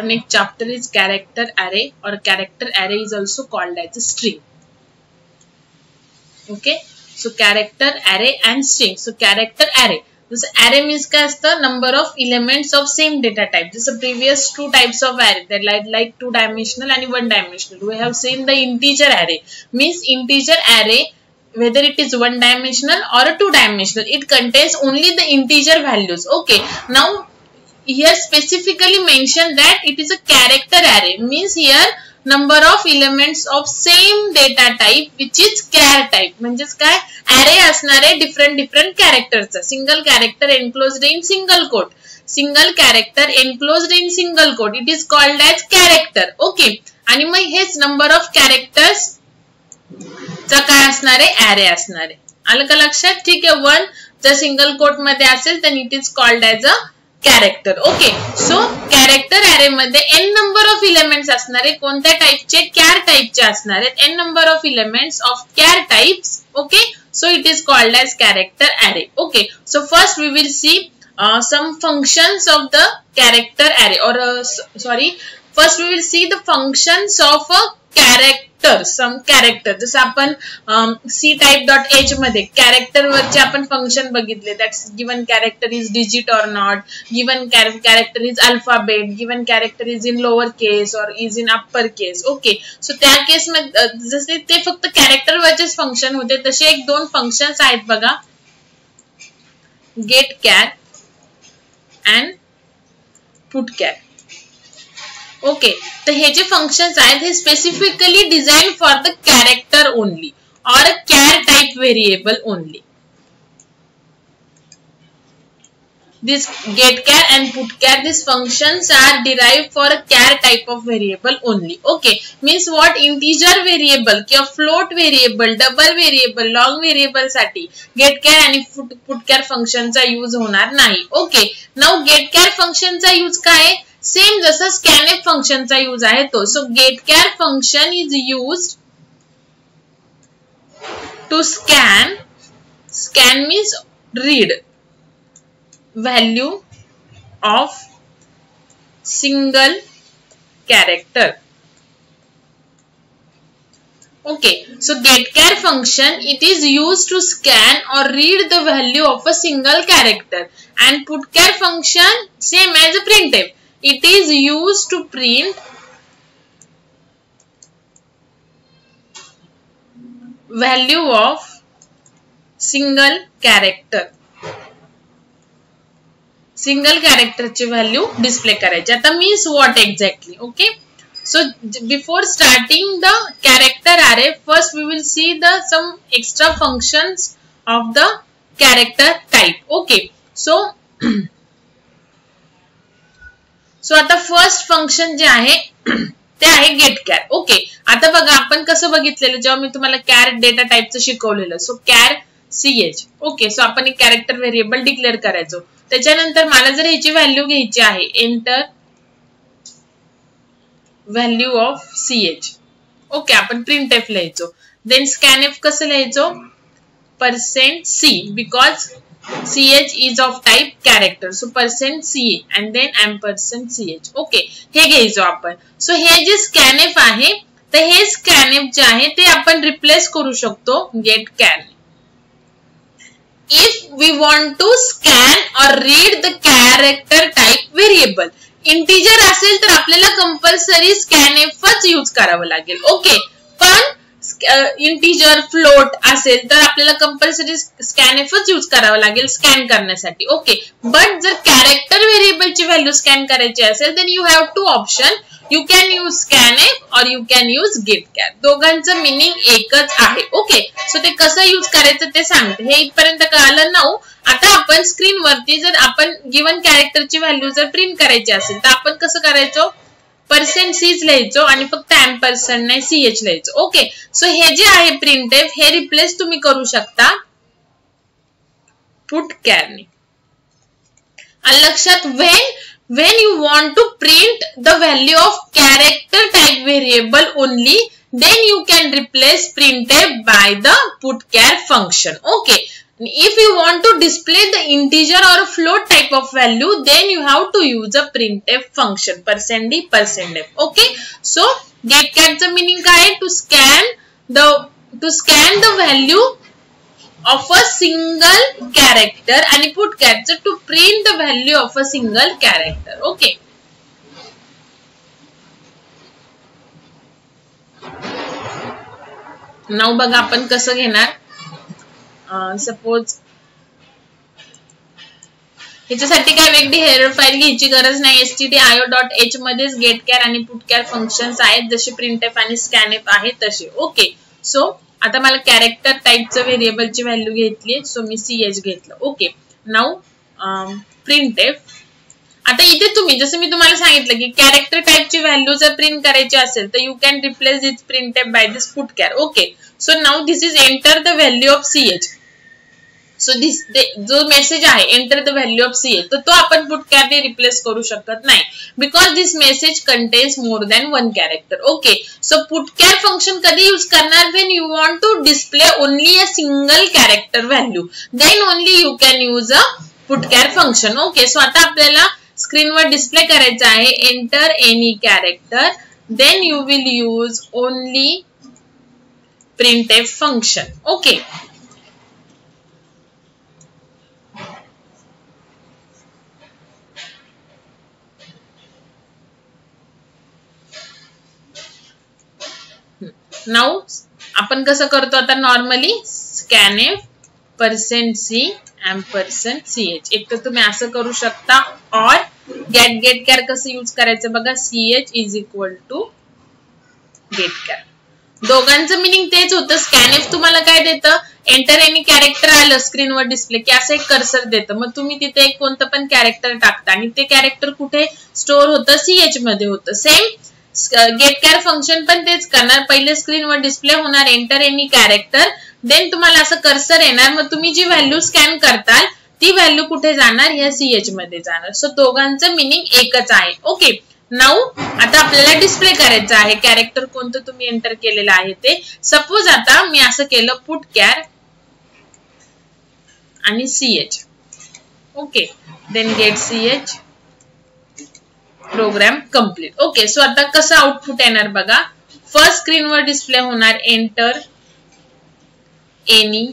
next chapter is character array, or character array is also called as a string. Okay, so character array and string. So character array, this array means काय असतं, number of elements of same data type. This is previous two types of array, that like two dimensional and one dimensional. We have seen the integer array, means integer array, whether it is one dimensional or a two dimensional, it contains only the integer values. Okay, now here specifically mentioned that it is a character array, means here number of elements of same data type which is char type. म्हणजेच काय, array असणारे different characters, single character enclosed in single quote, single character enclosed in single quote, it is called as character. Okay, आणि मग हेच number of characters चा काय असणारे, array असणारे. आलं का लक्षात? ठीक आहे, वन जर सिंगल कोट मध्ये असेल तर it is called as a character. Okay, so character array मध्ये n नंबर ऑफ एलिमेंट्स असणारे, कोणत्या टाइपचे, कॅर टाइपचे असणारे, n number of elements of care types. Okay, so it is called as character array. Okay, so first we will see some functions of the character array, or first we will see the functions of a character, some character. जसं आपण c-type.h मध्ये character वरचे आपण function बघितले, that's given character is digit or not, given character is alphabet, given character is in lower case or is in upper case. Okay, so त्या केस मध्ये जसे ते फक्त character वरचेच function होते, तसे एक दोन functions आहेत बघा, get char and put char. Okay, तर हे जे फंक्शन्स आहेत हे specifically design for the character only और char type variable only. This get char and put char, these functions are derived for a char type of variable only. Okay, means what, integer variable किंवा float variable, double variable, long variable साठी get char आणि put char function चा use होणार नाही. Okay, now get char function चा use काय, same जसं scanf function चा यूज आहे तो. So get char function is used to scan means read value of single character. Okay, so get char function, it is used to scan or read the value of a single character, and put char function same as a printf, it is used to print value of single character. Single कॅरेक्टरची value display करायची. आता means what exactly. Okay, so before starting the character array, first we will see the some extra functions of the character type. Okay, so आता first function जे आहे ते आहे gate care. Okay, आता बघा आपण कसं बघितलेलं जेव्हा मी तुम्हाला कॅर डेटा टाइपचं शिकवलेलं. So care ch. Okay, so आपण एक कॅरेक्टर व्हेरिएबल डिक्लेअर करायचो. त्याच्यानंतर मला जर ह्याची व्हॅल्यू घ्यायची आहे, enter value of ch. Okay, आपण प्रिंटफ लिहायचो. देन स्कॅनएफ कसं लिहायचो, %c, because ch is of type character, so %c and then %ch. Okay, हे घ्यायचो आपण. सो हे जे स्कॅनएफ आहे, तर हे स्कॅनएफ जे आहे ते आपण रिप्लेस करू शकतो get char. If we want to scan or read the character type variable, integer असेल तर आपल्याला कंपल्सरी scanfच यूज करावं लागेल. ओके, पण इंटीजर फ्लोट असेल तर आपल्याला कंपल्सरी scanfच यूज करावं लागेल स्कॅन करण्यासाठी. ओके, बट जर कॅरेक्टर व्हेरिएबलची व्हॅल्यू स्कॅन करायची असेल तर you have two option, you can use scanf और you can use get char. दोघांचं मिनिंग एकच आहे. ओके, सो ते कसं यूज करायचं ते सांगते. हे इथपर्यंत कळालं ना. आता आपण स्क्रीन वरती जर आपण गिवन कॅरेक्टरची व्हॅल्यू जर प्रिंट करायची असेल तर आपण कसं करायचो, %c लिहायचो आणि फक्त एम्परसँड नाही ch लिहायचो. ओके, सो हे जे आहे प्रिंटफ, हे रिप्लेस तुम्ही करू शकता पुट कॅरने. लक्षात, when you want to print the value of character type variable only, then you can replace printf by the putchar function. Okay, If you want to display the integer or a float type of value, then you have to use a printf function, %d, %f. Okay. So getChar चा meaning काय आहे? To scan the value of a single character आणि putchar चा to print the value of a single character. Okay. Now बघा आपण कसं घेणार. Suppose ह्याच्यासाठी काय वेगळी हेडर फाईल घ्यायची गरज नाही. stdio.h मध्येच getChar आणि putchar फंक्शन्स आहेत, जसे printf आणि scanf आहेत तसे. ओके. सो आता मला कॅरेक्टर टाइपचं व्हेरिएबलची व्हॅल्यू घेतली, सो मी ch घेतलं. ओके. Now printf. आता इथे तुम्ही जसं मी तुम्हाला सांगितलं की कॅरेक्टर टाइपची व्हॅल्यू जर प्रिंट करायची असेल तर you can replace this printf by this putchar. Okay. So now this is enter the value of ch. So this जो मेसेज आहे enter the value of ch, तर तो आपण putchar ने रिप्लेस करू शकत नाही, because this message contains more than one character. Okay. So putchar function कधी यूज करणार? When you want to display only a single character value, then only you can use a putchar function. Okay. So आता आपल्याला स्क्रीनवर display करायचं आहे enter any character, then you will use only printf function. Okay. Now आपण कसं करतो आता normally scanf %c %ch. एक तर तुम्ही असं करू शकता, और getChar कसं यूज करायचं बघा, ch is equal to getChar. दोघांचं मिनिंग तेच होतं. scanf तुम्हाला काय देतं? एंटर एनी कॅरेक्टर आलं स्क्रीनवर डिस्प्ले की असं एक कर्सर देतं, मग तुम्ही तिथे एक कोणतं पण कॅरेक्टर टाकता आणि ते कॅरेक्टर कुठे स्टोअर होतं? ch मध्ये होतं. सेम getChar फंक्शन पण तेच करणार. पहिले स्क्रीनवर डिस्प्ले होणार एंटर एनी कॅरेक्टर, देन तुम्हाला असं कर्सर येणार, मग तुम्ही जी व्हॅल्यू स्कॅन करताल ती व्हॅल्यू कुठे जाणार? या ch मध्ये जाणार. सो दोघांचं मिनिंग एकच आहे. ओके. नाउ आता आपल्याला डिस्प्ले करायचं आहे कॅरेक्टर कोणतं तुम्ही एंटर केलेलं आहे ते. सपोज आता मी असं केलं putchar आणि ch. Okay. Then get ch, program complete. Okay. So आता कसं आउटपुट येणार बघा. फर्स्ट स्क्रीनवर डिस्प्ले होणार enter any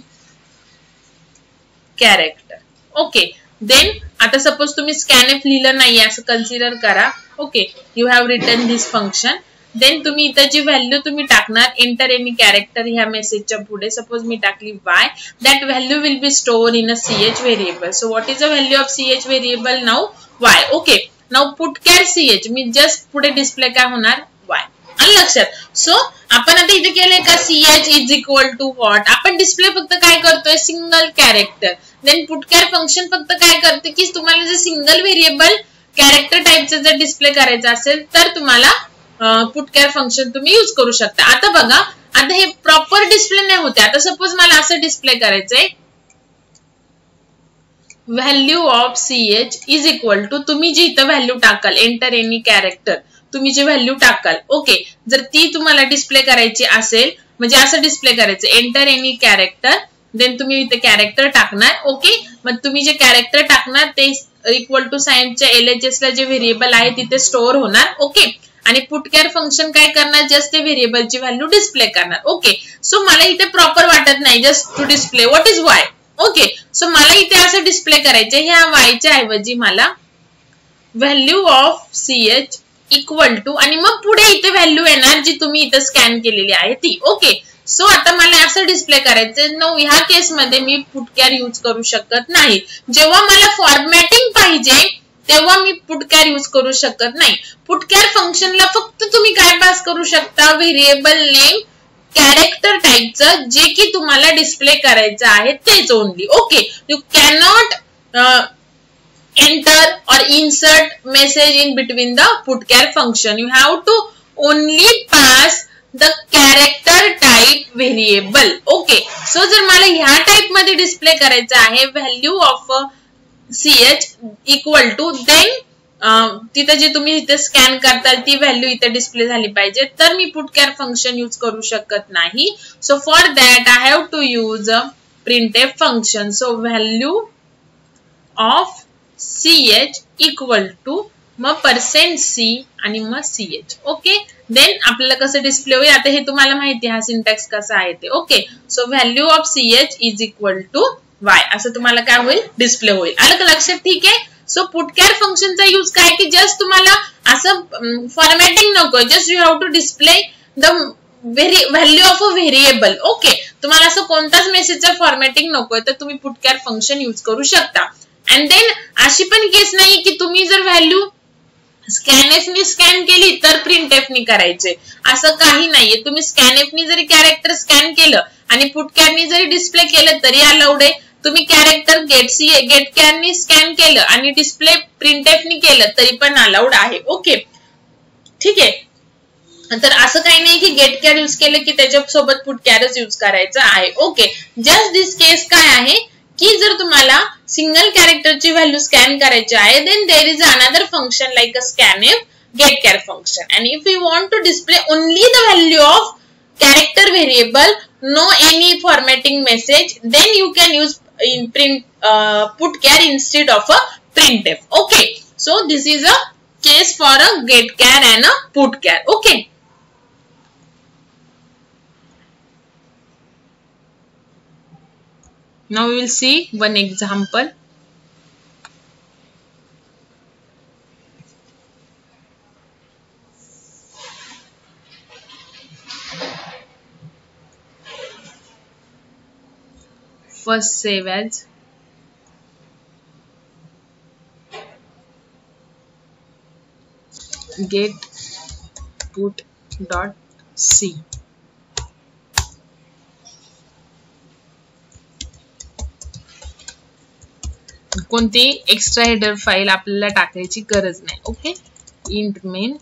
character. Okay. Then आता सपोज तुम्ही scanf लिहिलं नाहीये असं कन्सिडर करा. Okay. You have written this function. Then तुम्ही इथं जी व्हॅल्यू तुम्ही टाकणार एंटर एनी कॅरेक्टर ह्या मेसेजच्या पुढे, सपोज मी टाकली y, that value will be store in a ch variable. So what is the value of ch variable? Now y. Okay. Now putchar ch, me just पुढे display काय होणार? y. आलं लक्षात? So आपण आता इथे केलंय का ch is equal to what? आपण डिस्प्ले फक्त काय करतोय? Single character. Then putchar function फक्त काय करते की तुम्हाला जर सिंगल व्हेरिएबल कॅरेक्टर टाइपचं जर डिस्प्ले करायचं असेल तर तुम्हाला putchar फंक्शन तुम्ही यूज करू शकता. आता बघा, आता हे प्रॉपर डिस्प्ले नाही होते. आता सपोज मला असं डिस्प्ले करायचंय value of ch is equal to, तुम्ही जी इथं व्हॅल्यू टाकाल एंटर एनी कॅरेक्टर, तुम्ही जी व्हॅल्यू टाकाल, ओके, जर ती तुम्हाला डिस्प्ले करायची असेल, म्हणजे असं डिस्प्ले करायचं एंटर एनी कॅरेक्टर, देन तुम्ही इथे कॅरेक्टर टाकणार. ओके. मग तुम्ही जे कॅरेक्टर टाकणार ते इक्वल टू साइनच्या LHS ला जे व्हेरिएबल आहे तिथे स्टोअर होणार. ओके. आणि putchar फंक्शन काय करणार? जस्ट ते व्हेरिएबलची व्हॅल्यू डिस्प्ले करणार. ओके. सो मला इथे प्रॉपर वाटत नाही just to display what is y. Okay. So मला इथे असं डिस्प्ले करायचे ह्या y च्या ऐवजी मला value of ch equal to, आणि मग पुढे इथे व्हॅल्यू येणार जी तुम्ही इथे स्कॅन केलेली आहे ती. ओके. सो आता मला असं डिस्प्ले करायचं. नो, ह्या केसमध्ये मी putchar यूज करू शकत नाही. जेव्हा मला फॉर्मॅटिंग पाहिजे तेव्हा मी putchar यूज करू शकत नाही. putchar फंक्शनला फक्त तुम्ही काय पास करू शकता? व्हेरिएबल नेम कॅरेक्टर टाइपचं जे की तुम्हाला डिस्प्ले करायचं आहे तेच only. Okay. You cannot enter or insert message in between the putchar function. You have to only pass the character type variable. Okay. So जर मला ह्या टाइप मध्ये डिस्प्ले करायचं आहे value of ch equal to, then तिथे जे तुम्ही इथे स्कॅन करताल ती व्हॅल्यू इथे डिस्प्ले झाली पाहिजे, तर मी putchar फंक्शन यूज करू शकत नाही. So for that I have to use printf function. So value of ch equal to मग %c आणि मग ch. ओके, देन आपल्याला कसं डिस्प्ले होईल आता हे तुम्हाला माहिती आहे, हा सिंटॅक्स कसा आहे ते. Okay, so value of ch is equal to y असं तुम्हाला काय होईल, डिस्प्ले होईल. आलं का लक्षात? ठीक आहे. सो पुटकॅर फंक्शनचा यूज काय की जस्ट तुम्हाला असं फॉर्मॅटिंग नको, just you have to display the value of a variable. Okay, तुम्हाला असं कोणताच मेसेजचा फॉर्मॅटिंग नकोय तर तुम्ही पुटकॅर फंक्शन यूज करू शकता. अँड देन अशी पण केस नाही की तुम्ही जर व्हॅल्यू स्कॅनएफ नी स्कॅन केली तर प्रिंटएफ नी करायचे, असं काही नाहीये. तुम्ही स्कॅनएफ नी जरी कॅरेक्टर स्कॅन केलं आणि पुटकॅर नी जरी डिस्प्ले केलं तरी अलाउड आहे. तुम्ही कॅरेक्टर गेटकॅर नी स्कॅन केलं आणि डिस्प्ले प्रिंटएफ नी केलं तरी पण अलाउड आहे. ओके, ठीक आहे. तर असं काही नाही की गेटकॅर यूज केलं की त्याच्यासोबत पुटकॅरच यूज करायचं आहे. ओके, जस्ट दिस केस काय आहे की जर तुम्हाला सिंगल कॅरेक्टरची व्हॅल्यू स्कॅन करायची आहे then there is another function like a scanf गेटकॅर function. And if you want to display only the value of character variable, no any formatting message, then you can use in putkar instead of a printf. Okay, so this is a case for a getchar and a putkar. Okay, now we will see one example. First save as get put dot c. कोणती extra header file आपल्याला टाकायची गरज नाही. Okay, int main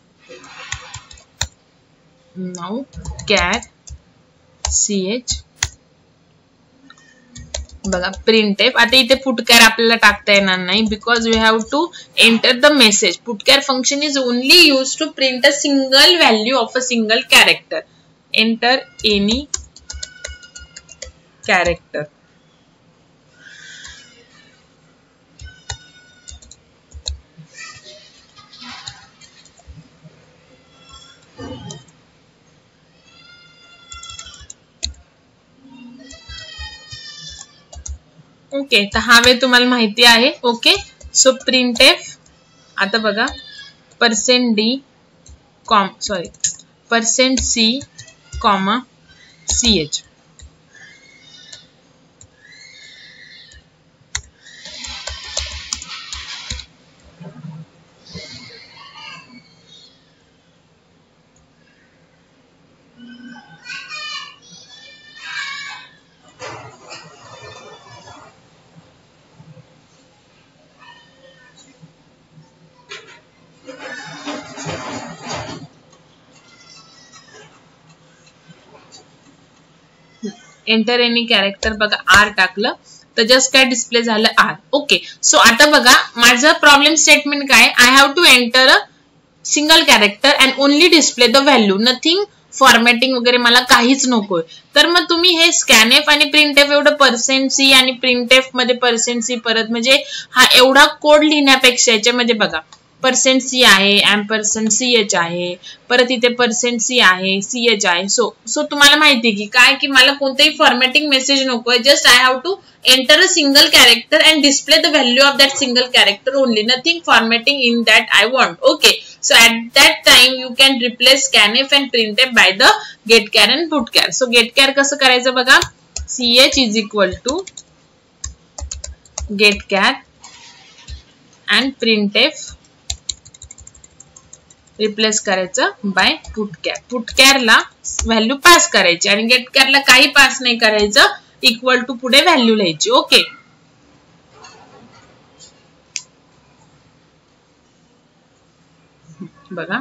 now char ch बघा printf. आता इथे putchar आपल्याला टाकता येणार नाही because we have to enter the message. Putchar function is only use to print a single value of a single character. Enter any character. Okay, तर हा वे तुम्हाला माहिती आहे. ओके, सो प्रिंटएफ आता बघा %d %c, ch. Enter any character बघा R टाकलं तर जस्ट काय डिस्प्ले झालं आर. ओके, सो आता बघा माझा प्रॉब्लेम स्टेटमेंट काय, I have to enter a single character and only display the value, nothing formatting वगैरे मला काहीच नकोय. तर मग तुम्ही हे स्कॅनएफ आणि प्रिंटएफ एवढं %c आणि प्रिंटएफ मध्ये %c परत म्हणजे हा एवढा कोड लिहिण्यापेक्षा याच्यामध्ये बघा %c आहे, &ch आहे, परत इथे %c आहे, ch आहे. सो तुम्हाला माहिती की काय की मला कोणतेही फॉर्मॅटिंग मेसेज नकोय, just I have to enter a single character and display the value of that single character only, nothing formatting in that I want. Okay, so at that time you can replace scanf and printf by the getchar and putkar. So getchar कसं करायचं बघा, ch is equal to getchar and printf replace करायचं by putchar. पुटकॅरला value pass करायची आणि गेटकॅरला काही pass नाही करायचं, इक्वल टू पुढे व्हॅल्यू लिहायची. ओके, बघा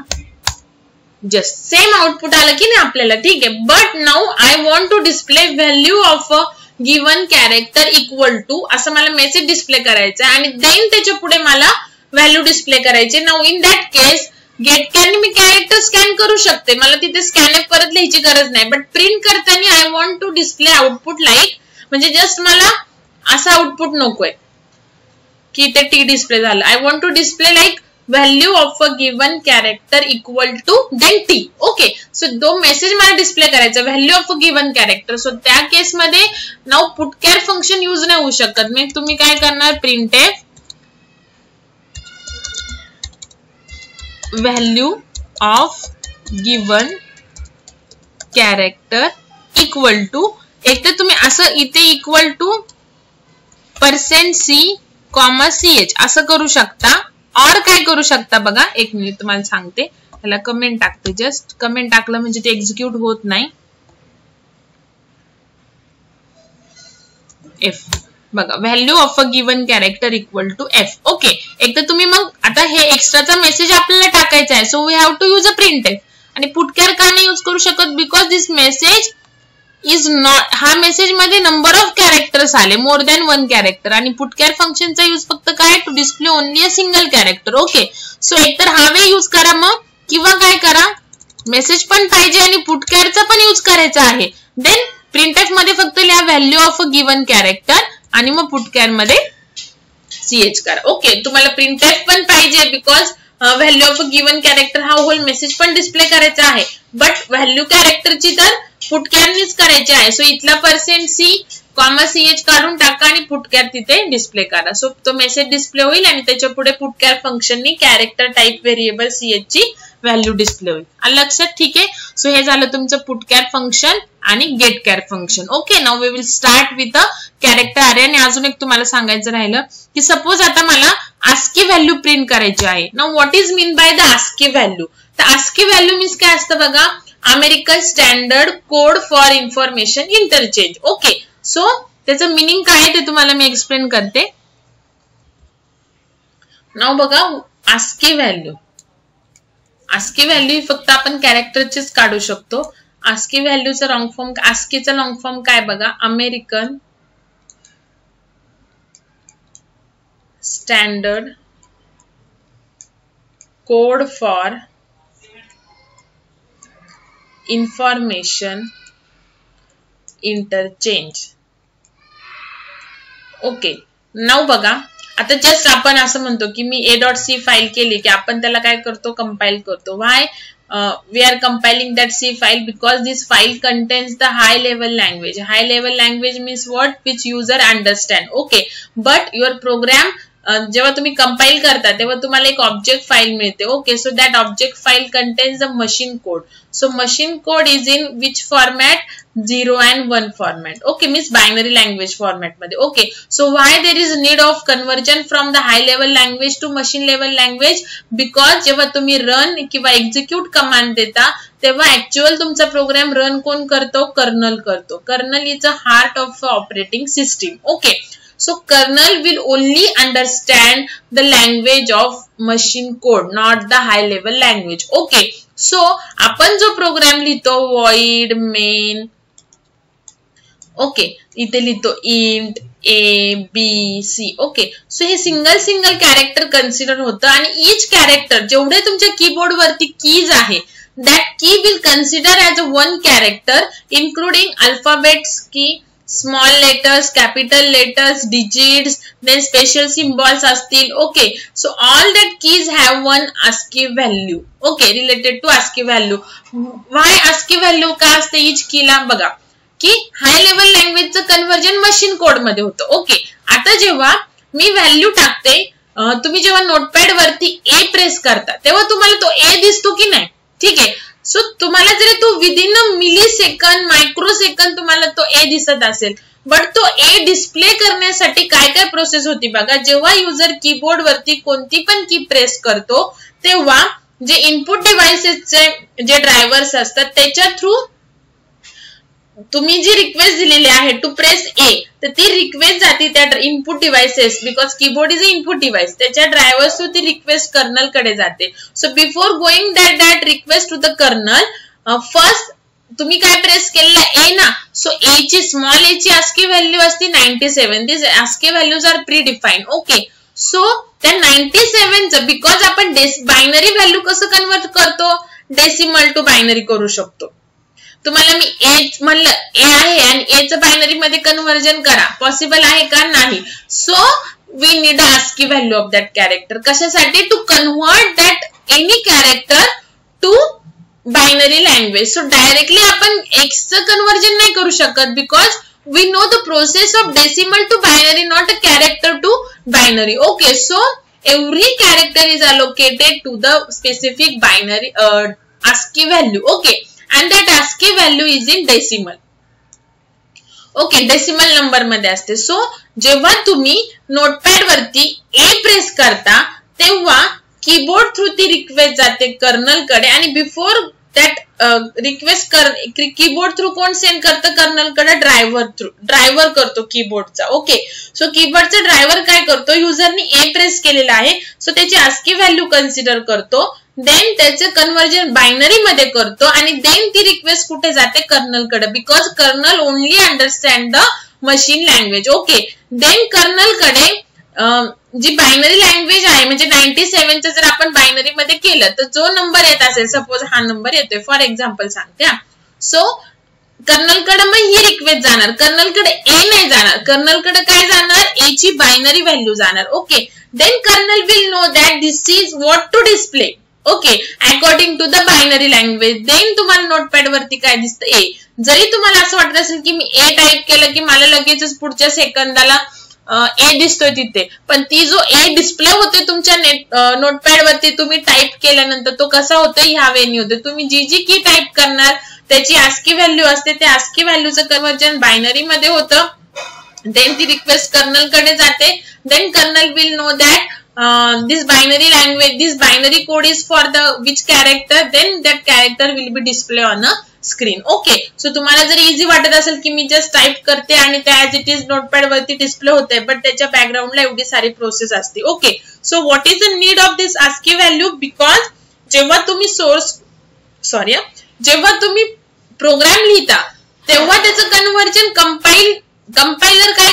जस्ट सेम आउटपुट आलं की नाही आपल्याला. ठीक आहे, but now I want to display value of a given character equal to असं मला मेसेज डिस्प्ले करायचं आणि देन त्याच्या पुढे मला व्हॅल्यू डिस्प्ले करायचे. नाउ इन दॅट केस गेटकॅरने मी कॅरेक्टर स्कॅन करू शकते, मला तिथे स्कॅनएफ परत लिहायची गरज नाही. बट प्रिंट करताना I want to display output like म्हणजे जस्ट मला असं आउटपुट नकोय की ते टी डिस्प्ले झालं. I want to display like value of a given character equal to then T. Okay, so दो मेसेज मला डिस्प्ले करायचा value of a given character. So त्या केसमध्ये नाव पुटकॅर फंक्शन यूज नाही होऊ शकत. मग तुम्ही काय करणार, printf value of given character equal to, एक तर तुम्ही असं इथे इक्वल टू %c, ch असं करू शकता. और काय करू शकता बघा, एक मिनिट तुम्हाला सांगते. त्याला कमेंट टाकते, जस्ट कमेंट टाकलं म्हणजे ते एक्झिक्यूट होत नाही. एफ बघा, value of a given character equal to F. Okay, एक तर तुम्ही मग आता हे एक्स्ट्राचा मेसेज आपल्याला टाकायचा आहे. So we have to use a printf. आणि पुटकॅर का नाही यूज करू शकत, because this message is not, हा मेसेज मध्ये नंबर ऑफ कॅरेक्टर्स आले, मोर दॅन 1 कॅरेक्टर. आणि पुटकॅर फंक्शनचा यूज फक्त काय, to display only a single character. Okay, so एकतर हा वे यूज करा मग, किंवा काय करा, मेसेज पण पाहिजे आणि पुटकॅरचा पण यूज करायचा आहे. देन प्रिंटफ मध्ये फक्त लिहा value of a given character आणि मग पुटकॅर मध्ये ch करा. ओके, तुम्हाला प्रिंटफ पण पाहिजे because value of a given character हा होल मेसेज पण डिस्प्ले करायचा आहे. बट व्हॅल्यू कॅरेक्टरची तर पुटकॅरनीच करायची आहे. सो इथला %c, ch काढून टाका आणि पुटकॅर तिथे डिस्प्ले करा. सो तो मेसेज डिस्प्ले होईल आणि त्याच्या पुढे पुटकॅर फंक्शननी कॅरेक्टर टाइप व्हेरिएबल ch ची व्हॅल्यू डिस्प्ले होईल. लक्षात, ठीक आहे. सो हे झालं तुमचं पुटकॅर फंक्शन आणि गेट कॅर function. Okay, now we will start with a character array. आणि अजून एक तुम्हाला सांगायचं राहिलं की सपोज आता मला ASCII व्हॅल्यू प्रिंट करायची आहे. Now what is mean by the ASCII value. तर ASCII व्हॅल्यू मीन्स काय असतं बघा, American standard code for information interchange. Okay, so त्याचं मिनिंग काय आहे ते तुम्हाला मी एक्सप्लेन करते. नाउ बघा, ASCII व्हॅल्यू, ASCII व्हॅल्यू फक्त आपण कॅरेक्टरचीच काढू शकतो. ASCII व्हॅल्यूचा लॉंग फॉर्म, ASCIIचा लॉंग फॉर्म काय बघा, American standard code for information interchange. Okay, now बघा, आता जस्ट आपण असं म्हणतो की मी a.c फाईल केली की आपण त्याला काय करतो, कंपाइल करतो. व्हाय we are compiling that C file because this file contains the high level language. High level language means what, which user understand. Okay, but your program जेव्हा तुम्ही कंपाइल करता तेव्हा तुम्हाला एक ऑब्जेक्ट फाईल मिळते. Okay, so that object file contains the machine code. So machine code is in which format, 0 and 1 format. Okay, means binary language format मध्ये. Okay, so why there is need of conversion from the high level language to machine level language, because जेव्हा तुम्ही run किंवा execute command देता तेव्हा actual तुमचा program run कोण करतो, kernel करतो. Kernel is a heart of operating system. Okay, so kernel will only understand the language of machine code, not the high level language. Okay, so आपण जो programme लिहितो void main, okay, इथे लिहितो int a b c. Okay, so हे single character consider होतं आणि each character जेवढे तुमच्या कीबोर्ड वरती कीज आहे that key will consider as a one character including alphabets key, small letters, capital letters, digits, then special symbols असतील. Okay, so all that keys have one ASCII value. Okay, related to ASCII value. Why ASCII value का असते each key ला, बघा की high level लँग्वेजचं conversion machine code मध्ये होतं. Okay, आता जेव्हा मी व्हॅल्यू टाकते, तुम्ही जेव्हा नोटपॅड वरती ए प्रेस करता तेव्हा तुम्हाला तो ए दिसतो की नाही, ठीक आहे. सो तुम्हाला जरी तो within a millisecond, microsecond तुम्हाला तो ए दिसत असेल, बट तो ए डिस्प्ले करण्यासाठी काय काय प्रोसेस होती बघा. जेव्हा युजर कीबोर्ड वरती कोणती पण की प्रेस करतो तेव्हा जे इनपुट डिव्हाइसेसचे जे ड्रायव्हर्स असतात त्याच्या थ्रू तुम्ही जी रिक्वेस्ट दिलेली आहे टू प्रेस ए, तर ती रिक्वेस्ट जाते त्या input devices, because keyboard is a input device, त्याच्या ड्रायव्हर्स थ्रू ती रिक्वेस्ट कर्नल कडे जाते. So before going that request to the kernel, first तुम्ही काय प्रेस केलेला ए ना, सो ए ची स्मॉल ए ची ASCII व्हॅल्यू असते 97. This ASCII values are predefined. Okay, so त्या 97चं बिकॉज आपण बायनरी व्हॅल्यू कसं कन्वर्ट करतो, डेसिमल टू बायनरी करू शकतो. तुम्हाला मी ए म्हणलं ए आहे आणि ए चं बायनरी मध्ये कन्व्हर्जन करा, पॉसिबल आहे का? नाही. So we need ASCII value of that character. कशासाठी? To convert that any character to binary language. So directly आपण एक्स चं कन्व्हर्जन नाही करू शकत, because we know the process of decimal to binary, not a character to binary. Okay, so every character is allocated to the specific binary ASCII value. Okay, and that ASCII value is in decimal. Okay, decimal number मध्ये असते. So जेव्हा तुम्ही notepad वरती A press करता तेव्हा keyboard through ती request जाते kernel कडे आणि before that request keyboard through कोण सेंड करतं? कर्नल कडे ड्रायव्हर करतो कीबोर्डचा. ओके, सो कीबोर्डचा ड्रायव्हर काय करतो? युजरनी ए प्रेस केलेला आहे, सो त्याची ASCII व्हॅल्यू कन्सिडर करतो, देन त्याचे कन्व्हर्जन बायनरी मध्ये करतो आणि देन ती रिक्वेस्ट कुठे जाते? कर्नल कडे, because kernel only understand the machine language. Okay, then kernel कडे जी बायनरी लँग्वेज आहे म्हणजे 97 चं जर आपण बायनरी मध्ये केलं तर जो नंबर येत असेल, सपोज हा नंबर येतोय फॉर एक्झाम्पल सांगते. सो कर्नल कडे मग ही रिक्वेस्ट जाणार, कर्नल कडे ए नाही जाणार, कर्नल कडे काय जाणार? ए ची बायनरी व्हॅल्यू जाणार. Okay, then kernel will know that this is what to display. Okay, according to the binary language. Then तुम्हाला नोटपॅड वरती काय दिसतं? ए. जरी तुम्हाला असं वाटत असेल की मी ए टाईप केलं की मला लगेचच पुढच्या सेकंदाला ए दिसतोय तिथे, पण ती जो ए डिस्प्ले होते तुमच्या नोटपॅड वरती तुम्ही टाईप केल्यानंतर तो कसा होतोय? ह्या वेनी होते. तुम्ही जी जी की टाईप करणार त्याची ASCII व्हॅल्यू असते, त्या ASCII व्हॅल्यूचं कन्व्हर्जन बायनरी मध्ये होतं, देन ती रिक्वेस्ट कर्नल कडे जाते, then kernel will know that this binary language, this binary code is for the which character, then that character will be display on a screen. Okay, so तुम्हाला जर easy वाटत असेल की मी just type करते आणि त्या ऍज इट इज नोटपॅड वरती display होते, बट त्याच्या बॅकग्राऊंडला एवढी सारी प्रोसेस असते. Okay, so what is the need of this ASCII value? Because जेव्हा तुम्ही जेव्हा तुम्ही प्रोग्राम लिहिता तेव्हा त्याचं कन्व्हर्जन कंपाइलर काय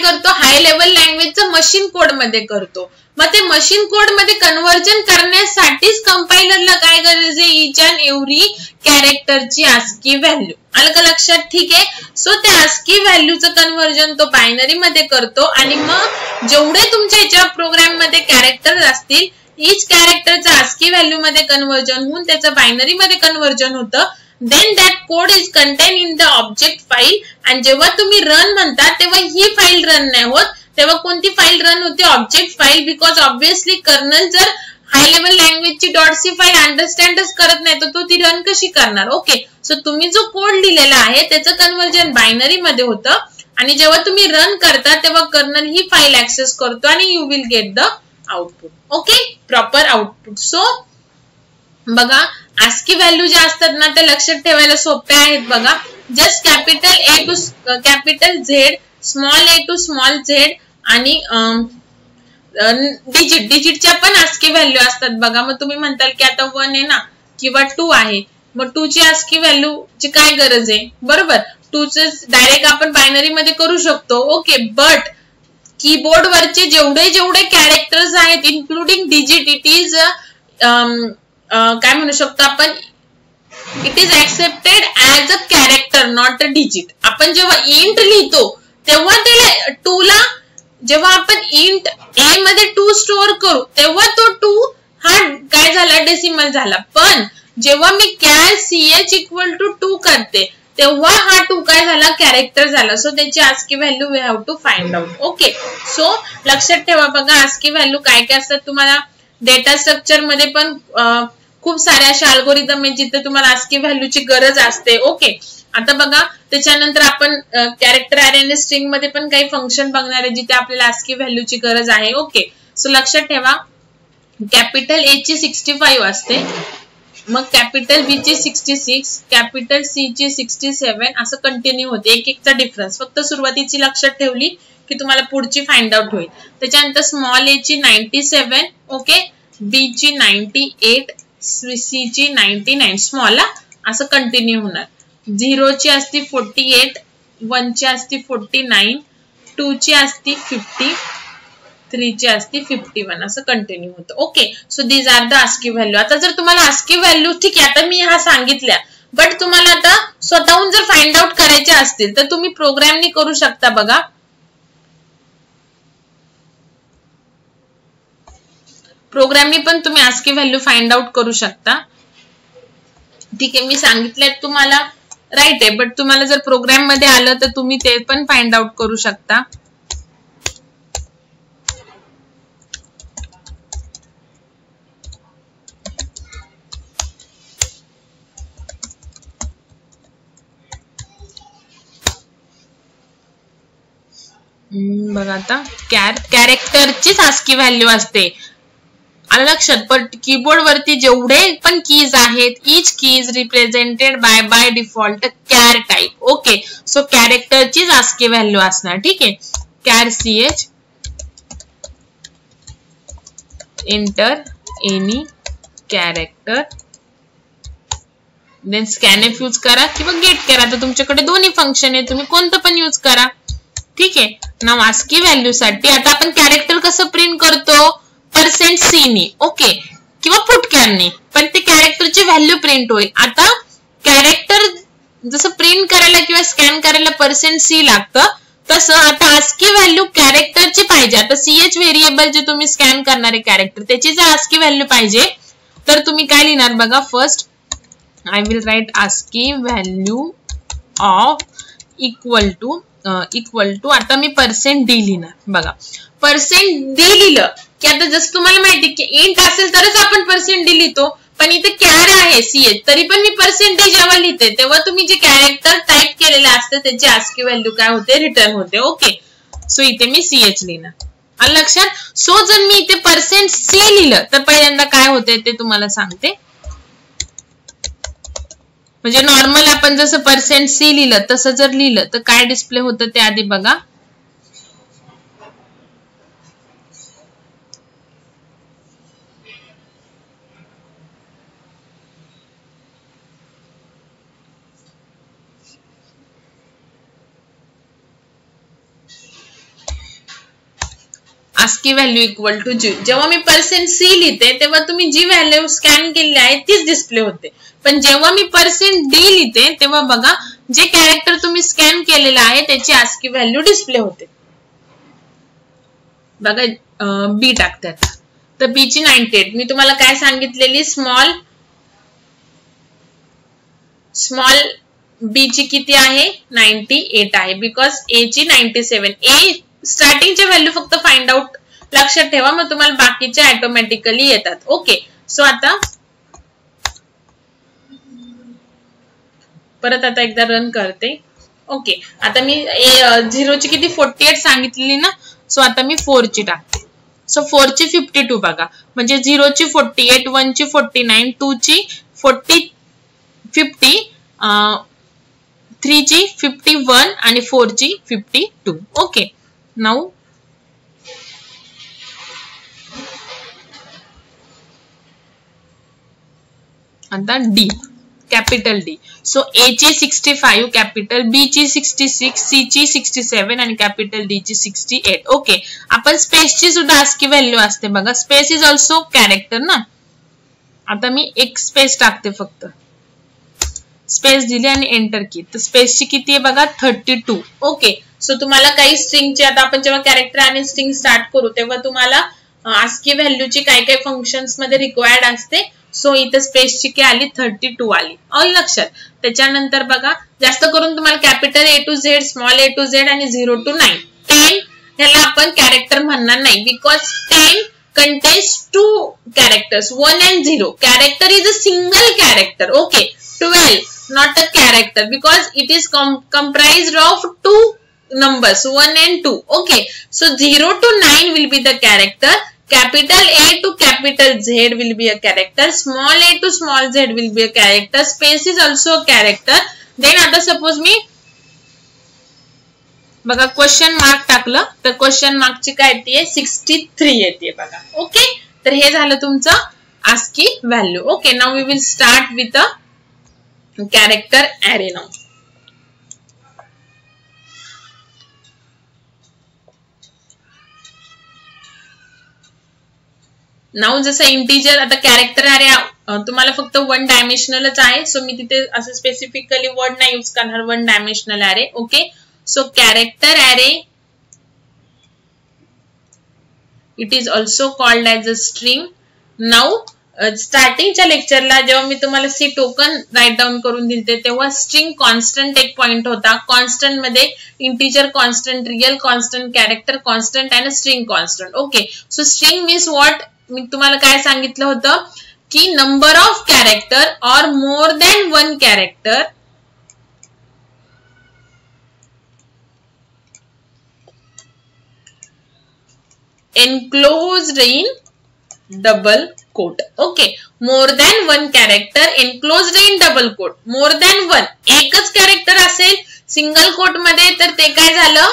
करतो? हाय लेवल लँग्वेजचं मशीन कोड मध्ये करतो. मग ते मशीन कोड मध्ये कन्व्हर्जन करण्यासाठीच कंपाइलरला काय गरज आहे? इच अँड एव्हरी कॅरेक्टरची ASCII व्हॅल्यू. आलं का लक्षात? ठीक आहे. सो त्या ASCII व्हॅल्यूचं कन्व्हर्जन तो बायनरी मध्ये करतो आणि मग जेवढे तुमच्या याच्या प्रोग्राम मध्ये कॅरेक्टर असतील इच कॅरेक्टरचं ASCII व्हॅल्यू मध्ये कन्व्हर्जन होऊन त्याचं बायनरी मध्ये कन्व्हर्जन होतं. Then that code is contained in the object file and जेव्हा तुम्ही रन म्हणता तेव्हा ही फाईल रन नाही होत, तेव्हा कोणती फाईल रन होते? Object file. Because obviously kernel जर हाय लेवल लँग्वेजची .c फाईल अंडरस्टँडच करत नाही तर तो ती रन कशी करणार? ओके, सो तुम्ही जो कोड लिहिलेला आहे त्याचं कन्व्हर्जन बायनरी मध्ये होतं आणि जेव्हा तुम्ही रन करता तेव्हा कर्नल ही फाईल ऍक्सेस करतो आणि you will get the output. Okay, proper output. So बघा ASCII व्हॅल्यू ज्या असतात ना त्या लक्षात ठेवायला सोप्या आहेत. बघा, just capital A to capital Z, small A to small Z आणि डिजिटच्या पण ASCII व्हॅल्यू असतात. बघा, मग तुम्ही म्हणताल की आता 1 आहे ना किंवा 2 आहे, मग 2 ची ASCII व्हॅल्यू ची काय गरज आहे? बरोबर, 2 च डायरेक्ट आपण बायनरी मध्ये करू शकतो. ओके, बट कीबोर्ड वरचे जेवढे कॅरेक्टर्स आहेत इन्क्लुडिंग डिजिट, इट इज काय म्हणू शकतो आपण? It is accepted as a character, not a digit. आपण जेव्हा इंट लिहितो तेव्हा त्याला 2 ला, जेव्हा आपण इंट ए मध्ये 2 स्टोअर करू तेव्हा तो 2 हा काय झाला? डेसिमल झाला. पण जेव्हा मी कॅर ch इक्वल टू 2 करते तेव्हा हा 2 काय झाला? कॅरेक्टर झाला. सो त्याची ASCII value we have to find out. Okay, so लक्षात ठेवा. बघा, ASCII व्हॅल्यू काय काय असतात. तुम्हाला डेटा स्ट्रक्चर मध्ये पण खूप साऱ्या अशा अल्गोरिदम आहेत जिथे तुम्हाला ASCII व्हॅल्यूची गरज असते. ओके, आता बघा त्याच्यानंतर आपण कॅरेक्टर अरे आणि स्ट्रिंग मध्ये पण काही फंक्शन बघणार आहे जिथे आपल्याला ASCII व्हॅल्यूची गरज आहे. ओके, सो लक्षात ठेवा, कॅपिटल ए ची 65 असते, मग कॅपिटल बी ची 66, कॅपिटल सी ची 67 असं कंटिन्यू होते. एकचा डिफरन्स फक्त सुरुवातीची लक्षात ठेवली की तुम्हाला पुढची फाइंड आउट होईल. त्याच्यानंतर स्मॉल ए ची 97, ओके, बी ची 98, सी ची 99, स्मॉल असं कंटिन्यू होणार. 0 ची असती 48, 1 ची असती 49, 2 ची असती 50, 3 ची असती 51 असं कंटिन्यू होतं. Okay, so these are the ASCII value. आता जर तुम्हाला आस्की व्हॅल्यू ठीक आहे, आता मी हा सांगितल्या, बट तुम्हाला आता स्वतःहून जर फाइंड आउट करायचे असतील तर तुम्ही प्रोग्रामनी करू शकता. बघा, प्रोग्रामनी पण तुम्ही आस्की व्हॅल्यू फाइंड आउट करू शकता. ठीक आहे, मी सांगितलंय तुम्हाला, राईट आहे, बट तुम्हाला जर प्रोग्राम मध्ये आलं तर तुम्ही ते पण फाइंड आउट करू शकता. बघा, आता कॅरेक्टरचीच आस्की व्हॅल्यू असते. आलं लक्षात. पण कीबोर्ड वरती जेवढे पण कीज आहेत, each key is represented by default char type. Okay, so कॅरेक्टरचीच आस्की व्हॅल्यू असणार. ठीक आहे, char CH enter any character, then scanf use करा किंवा गेट करा. तर तुमच्याकडे दोन्ही फंक्शन आहे, तुम्ही कोणतं पण यूज करा. ठीक आहे, नाव आस्की व्हॅल्यू साठी आता आपण कॅरेक्टर कसं प्रिंट करतो, %C नी, ओके, किंवा फुटक्यांनी, पण ते कॅरेक्टरची व्हॅल्यू प्रिंट होईल. आता कॅरेक्टर जसं प्रिंट करायला किंवा स्कॅन करायला %C लागतं, तसं आता आस्की व्हॅल्यू कॅरेक्टरची पाहिजे. आता CH व्हेरिएबल जे तुम्ही स्कॅन करणारे कॅरेक्टर, त्याची जर आस्की व्हॅल्यू पाहिजे तर तुम्ही काय लिहिणार बघा. First I will write ASCII value of equal to आता मी %D लिहिणार. बघा, %D लिहिलं की आता जसं तुम्हाला माहिती की इंट असेल तरच आपण %D लिहितो, पण इथे कॅर आहे CH, तरी पण मी %D जेव्हा लिहिते तेव्हा तुम्ही जे कॅरेक्टर टाईप केलेलं असतं त्याची आस्की व्हॅल्यू काय होते, रिटर्न होते. ओके, सो इथे मी CH लिहिणार. आलं लक्षात. सो जर मी इथे %C लिहिलं तर पहिल्यांदा काय होते ते तुम्हाला सांगते. म्हणजे नॉर्मल आपण जसं %C लिहिलं तसं जर लिहिलं तर काय डिस्प्ले होतं ते आधी बघा. आस्की व्हॅल्यू इक्वल टू जी. जेव्हा मी %C लिहिते तेव्हा तुम्ही जी व्हॅल्यू स्कॅन केलेली आहे तीच डिस्प्ले होते, पण जेव्हा मी %D लिहिते तेव्हा बघा जे कॅरेक्टर तुम्ही स्कॅन केलेलं आहे त्याची आस्की व्हॅल्यू डिस्प्ले होते. बघा, B टाकतात तर B ची 98. मी तुम्हाला काय सांगितलेली, स्मॉल B ची किती आहे, 98 आहे, बिकॉज A ची 97. A स्टार्टिंगचे व्हॅल्यू फक्त फाइंड आउट लक्षात ठेवा, मग तुम्हाला बाकीचे ऑटोमॅटिकली येतात. ओके, सो आता परत आता एकदा रन करते. ओके, आता मी 0 ची किती 48 सांगितलेली ना, सो आता मी 4 ची टाकते. सो 4 ची 52 बघा, म्हणजे 0 ची 48, 1 ची 49, 2 ची 50, 3 ची 51 आणि 4 ची 52. ओके, नाउ आता D, capital D. So A ची 65 कॅपिटल, B ची 66, C ची 67 आणि कॅपिटल D ची 68. ओके, आपण स्पेसची सुद्धा आस्की व्हॅल्यू असते बघा. स्पेस इज ऑल्सो कॅरेक्टर ना. आता मी एक स्पेस टाकते, फक्त स्पेस दिली आणि एंटर की, तर स्पेसची किती आहे बघा 32. ओके, सो तुम्हाला काही स्ट्रिंगचे, आता आपण जेव्हा कॅरेक्टर आणि स्ट्रिंग स्टार्ट करू तेव्हा तुम्हाला आस्की व्हॅल्यूची काय काय फंक्शन्स मध्ये रिक्वायर्ड असते. सो इथे स्पेसची काय आली 32 आली. ऑल लक्षात. त्याच्यानंतर बघा, जास्त करून तुम्हाला capital A to Z, small A to Z आणि 0 to 9. 10 ह्याला आपण कॅरेक्टर म्हणणार नाही, because 10 contains 2 characters, 1 and 0. Character is a single character. Okay, 12 not a character because it is comprised of 2 numbers, 1 and 2. Okay, so 0 to 9 will be the character. Capital A to capital Z will be a character. Small a to small z will be a character. Space is also a character. Then आता suppose मी बघा question mark टाकलं तर question मार्कची काय येते 63 येते बघा. Okay, तर हे झालं तुमचं ASCII value. Okay, now we will start with a character array now. नाव जसं इंटिजर, आता कॅरेक्टर अरे तुम्हाला फक्त 1 डायमेन्शनलच आहे, सो मी तिथे असं स्पेसिफिकली वर्ड नाही यूज करणार, 1 dimensional array. Okay, so character array it is also called as a string. Now स्टार्टिंगच्या लेक्चरला जेव्हा मी तुम्हाला सी टोकन राईट डाऊन करून दिलते तेव्हा स्ट्रिंग कॉन्स्टंट एक पॉइंट होता. कॉन्स्टंट मध्ये integer constant, real constant, character constant आणि string constant. Okay, so string means what, मी तुम्हाला काय सांगितलं होतं की number of character or more than 1 character enclosed in double quote. Okay, more than 1 character enclosed in double quote. More than 1, एकच character असेल single quote मध्ये तर ते काय झालं,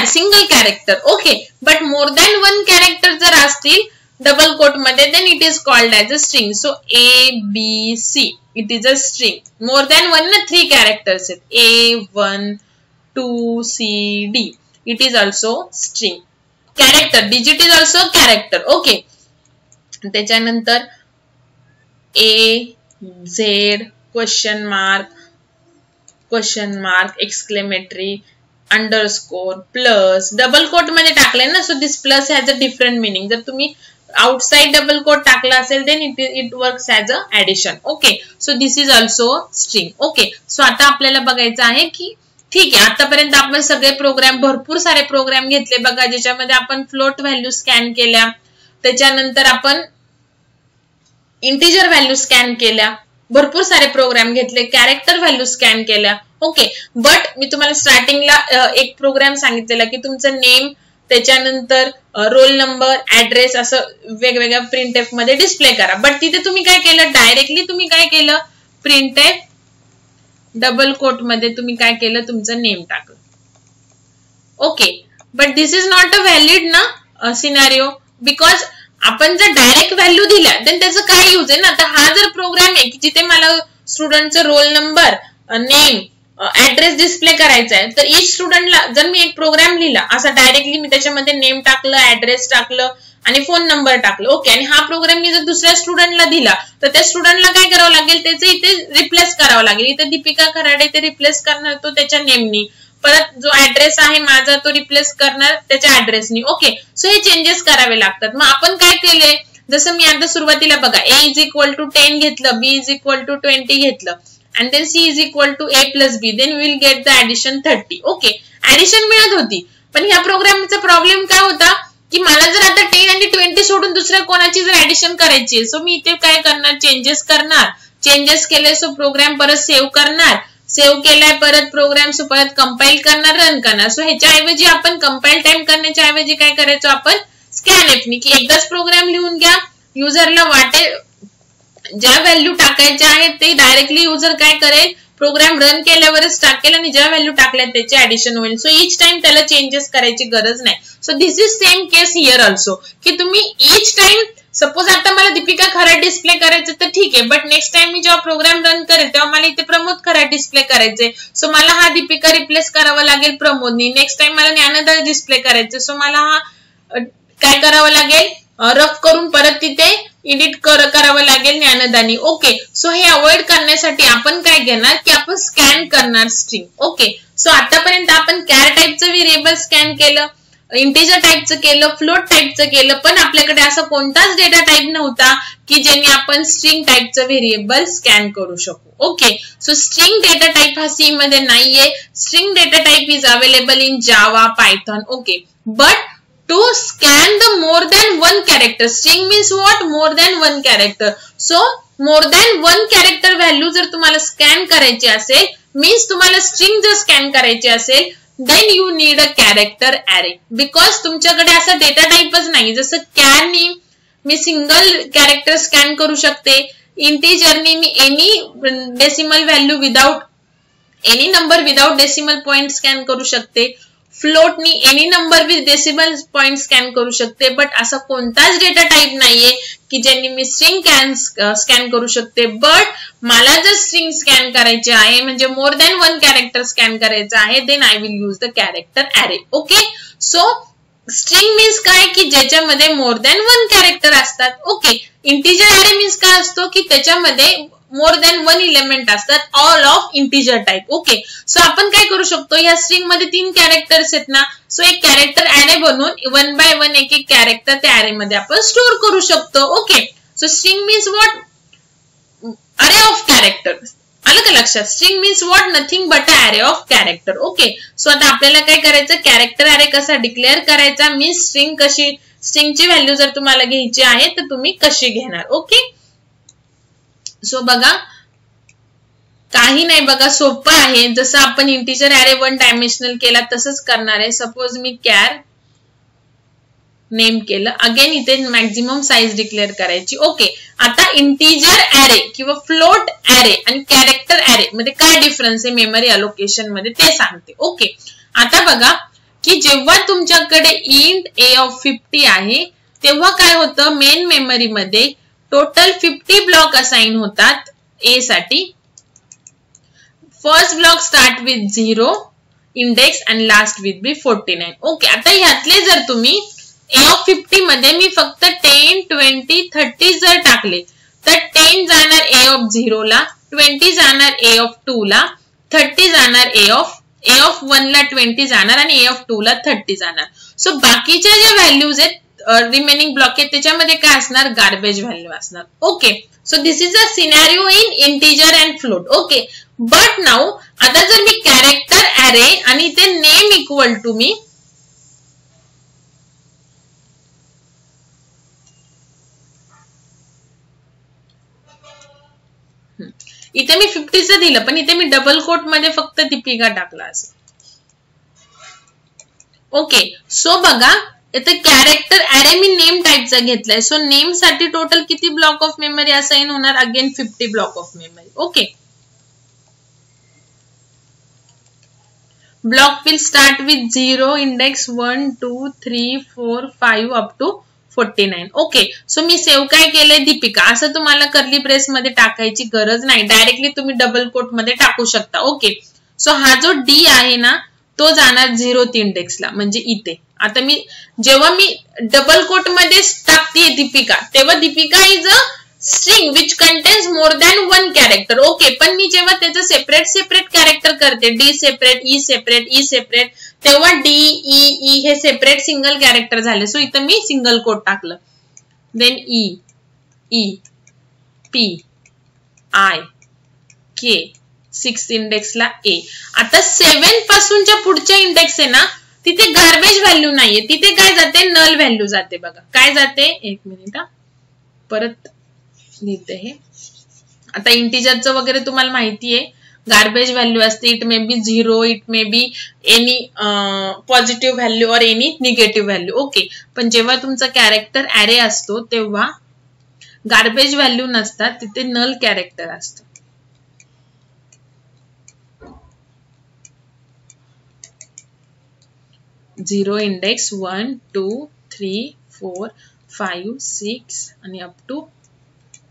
single character. Okay, but more than 1 character जर असतील double quote मध्ये then it is called as a string. So ABC it is a string. More than 1 ना 3 कॅरेक्टर्स आहेत, A1 2 C D, it is also string. Character digit is also character. Okay, त्याच्यानंतर AZ question mark exclamatory underscore plus double quote मध्ये टाकले ना, so this plus has a different meaning. जर तुम्ही outside double quote टाकला असेल then it works as a addition. Okay, so this is also string. Okay, so आता आपल्याला बघायचं आहे की ठीक आहे, आतापर्यंत आपण सगळे प्रोग्राम, भरपूर सारे प्रोग्राम घेतले बघा, ज्याच्यामध्ये आपण फ्लोट व्हॅल्यू स्कॅन केल्या, त्याच्यानंतर आपण इंटिजर व्हॅल्यू स्कॅन केल्या, भरपूर सारे प्रोग्राम घेतले, कॅरेक्टर व्हॅल्यू स्कॅन केल्या. ओके, बट मी तुम्हाला स्टार्टिंगला एक प्रोग्राम सांगितलेला की तुमचं नेम, त्याच्यानंतर रोल नंबर, ऍड्रेस असं वेगवेगळ्या प्रिंटएफ मध्ये डिस्प्ले करा. बट तिथे तुम्ही काय केलं, डायरेक्टली तुम्ही काय केलं, प्रिंटएफ डबल कोट मध्ये तुम्ही काय केलं, तुमचं नेम टाकलं. Okay, but this is not a valid ना सिनारिओ, बिकॉज आपण जर डायरेक्ट व्हॅल्यू दिल्या तर त्याचं काय यूज आहे ना. तर हा जर प्रोग्राम आहे की जिथे मला स्टुडंटचं roll number, name, address display करायचा आहे, तर ईच स्टुडंटला जर मी एक प्रोग्राम लिहिला असा डायरेक्टली, मी त्याच्यामध्ये नेम टाकलं, ऍड्रेस टाकलं आणि फोन नंबर टाकलं. ओके, आणि हा प्रोग्राम मी जर दुसऱ्या स्टुडंटला दिला तर त्या स्टुडंटला काय करावं लागेल, त्याचं इथे रिप्लेस करावं लागेल. इथे दीपिका खराडे ते रिप्लेस करणार तो त्याच्या नेमनी, परत जो ऍड्रेस आहे माझा तो रिप्लेस करणार त्याच्या ऍड्रेसनी. ओके, सो हे चेंजेस करावे लागतात. मग आपण काय केले, जसं मी आता सुरुवातीला बघा A इज इक्वल टू 10 घेतलं, B इज इक्वल टू 20 घेतलं, and then C is equal to A plus B, then we will get the addition 30. Okay, addition मिळत होती, पण ह्या प्रोग्रामचा प्रॉब्लेम काय होता की मला जर आता 10 आणि 20 सोडून दुसऱ्या कोणाची जर ऍडिशन करायची, सो मी इथे काय करणार, चेंजेस करणार, चेंजेस केले सो प्रोग्राम परत सेव्ह करणार, सेव्ह केलाय परत प्रोग्राम सो परत कंपाईल करणार, रन करणार. सो ह्याच्याऐवजी आपण कंपाईल टाइम करण्याच्या ऐवजी काय करायचो, आपण स्कॅनएफनी की एकदाच प्रोग्राम लिहून घ्या, युजरला वाटेल ज्या व्हॅल्यू टाकायच्या आहेत ते डायरेक्टली युजर काय करेल, प्रोग्राम रन केल्यावरच टाकेल आणि ज्या व्हॅल्यू टाकल्या त्याचे ऍडिशन होईल. सो ईच टाइम त्याला चेंजेस करायची गरज नाही. So this is same case here also की तुम्ही ईच टाइम, सपोज आता मला दीपिका खराट डिस्प्ले करायचं तर ठीक आहे, बट नेक्स्ट टाइम मी जेव्हा प्रोग्राम रन करेल तेव्हा मला इथे प्रमोद खराट डिस्प्ले करायचे, सो मला हा दीपिका रिप्लेस करावा लागेल प्रमोदनी. नेक्स्ट टाइम मला ज्ञानदा डिस्प्ले करायचे, सो मला हा काय करावं लागेल, रफ करून परत तिथे एडिट करावं लागेल ज्ञानदानी. ओके, सो हे अवॉइड करण्यासाठी आपण काय घेणार की आपण स्कॅन करणार स्ट्रिंग. ओके, सो आतापर्यंत आपण कॅर टाईपचं व्हेरिएबल स्कॅन केलं, इंटिजर टाईपचं केलं, फ्लोट टाईपचं केलं, पण आपल्याकडे असा कोणताच डेटा टाईप नव्हता की ज्याने आपण स्ट्रिंग टाईपचं व्हेरिएबल स्कॅन करू शकू. Okay, so string data type हा सी मध्ये नाहीये. String data type is available in Java, Python. Okay, but to scan the more than 1 character, string means what, more than 1 character. So more than 1 character value जर तुम्हाला scan करायची असेल, means तुम्हाला string जर scan करायची असेल, then you need a character array, because तुमच्याकडे असा डेटा टाईपच नाही. जसं कॅरनी मी सिंगल कॅरेक्टर स्कॅन करू शकते, इंटिजरनी मी any decimal value without any number without decimal point scan करू शकते, फ्लोटनी any number with decimal point scan करू शकते. बट असा कोणताच डेटा टाईप नाहीये की ज्यांनी मी स्ट्रिंग स्कॅन करू शकते. बट मला जर स्ट्रिंग स्कॅन करायचे आहे, म्हणजे मोर दॅन 1 कॅरेक्टर स्कॅन करायचं आहे, then I will use the character array. Okay, so string means काय की ज्याच्यामध्ये मोर दॅन 1 कॅरेक्टर असतात. ओके, इंटिजर ॲरे मीन्स काय असतो की त्याच्यामध्ये मोर दॅन 1 एलिमेंट असतात, all of integer type. Okay, so आपण काय करू शकतो, या स्ट्रिंग मध्ये 3 कॅरेक्टर्स आहेत ना, सो एक कॅरेक्टर ॲरे बनवून 1 बाय 1 एक एक कॅरेक्टर त्या ॲरे मध्ये आपण स्टोअर करू शकतो. Okay, so string means what, array of character. आलं का लक्षात? String means what, nothing but a array of character. Okay, so आता आपल्याला काय करायचं, कॅरेक्टर अरे कसा डिक्लेअर करायचा, मीन्स स्ट्रिंग कशी, स्ट्रिंगची व्हॅल्यू जर तुम्हाला घ्यायची आहे तर तुम्ही कशी घेणार. ओके, सो बघा काही नाही, बघा सोपं आहे. जसं आपण इंटिजर अरे 1 डायमेन्शनल केला तसंच करणार आहे. सपोज मी कॅर नेम केलं, अगेन इथे मॅक्झिमम साईज डिक्लेअर करायची. ओके, आता इंटिजर अरे किंवा फ्लोट अरे आणि कॅरेक्टर अरे मध्ये काय डिफरन्स आहे मेमरी अलोकेशन मध्ये ते सांगते. ओके, आता बघा की जेव्हा तुमच्याकडे इंट ए ऑफ 50 आहे तेव्हा काय होतं, मेन मेमरी मध्ये टोटल 50 ब्लॉक असाइन होतात ए साठी. First block start with 0 index and last with be 49. Okay, आता ह्यातले जर तुम्ही ए ऑफ 50 मध्ये मी फक्त 10, 20, 30 जर टाकले तर 10 जाणार ए ऑफ 0 ला, 20 जाणार ए ऑफ 2 ला, 30 जाणार ए ऑफ 1 ला 20 जाणार आणि ए ऑफ 2 ला 30 जाणार. सो बाकीच्या ज्या व्हॅल्यूज आहेत रिमेनिंग ब्लॉक आहेत त्याच्यामध्ये काय असणार, गार्बेज व्हॅल्यू असणार. Okay, so this is a scenario in integer and float. Okay, but now आता जर मी कॅरेक्टर अरे आणि ते नेम इक्वल टू मी इथे मी 50चं दिलं पण इथे मी डबल कोट मध्ये फक्त दीपिका टाकला असं. ओके, सो बघा इथे कॅरेक्टर अरे मी नेम टाईपचा घेतलाय. सो नेम साठी टोटल किती ब्लॉक ऑफ मेमरी असाइन होणार, again 50 block of memory. Okay, block will start with 0 index 1, 2, 3, 4, 5 up to 49. Okay, so मी सेव्ह काय केलंय दीपिका, असं तुम्हाला कर्ली ब्रेस मध्ये टाकायची गरज नाही, डायरेक्टली तुम्ही डबल कोट मध्ये टाकू शकता. ओके, सो हा जो डी आहे ना तो जाणार 0th इंडेक्सला, म्हणजे इथे. आता मी जेव्हा मी डबल कोट मध्ये टाकते दीपिका तेव्हा Deepika is a string which contains more than 1 character. Okay, पण मी जेव्हा त्याचं सेपरेट कॅरेक्टर करते, डी सेपरेट, ई सेपरेट, तेव्हा डी ई हे सेपरेट सिंगल कॅरेक्टर झाले. सो इथं मी सिंगल कोट टाकलं. देन ई पी आय के 6 इंडेक्सला ए. आता 7 पासूनच्या पुढच्या इंडेक्स आहे ना तिथे गार्बेज व्हॅल्यू नाहीये, तिथे काय जाते, नल व्हॅल्यू जाते. बघा काय जाते, एक मिनिट परत लिहिते हे. आता इंटिजरचं वगैरे तुम्हाला माहिती आहे, गार्बेज व्हॅल्यू असते. It may be 0, it may be any positive value और एनी निगेटिव्ह व्हॅल्यू. ओके, पण जेव्हा तुमचा कॅरेक्टर अरे असतो तेव्हा गार्बेज व्हॅल्यू नसतात, तिथे नल कॅरेक्टर असतं. झिरो इंडेक्स 1, 2, 3, 4, 5, 6 आणि अप टू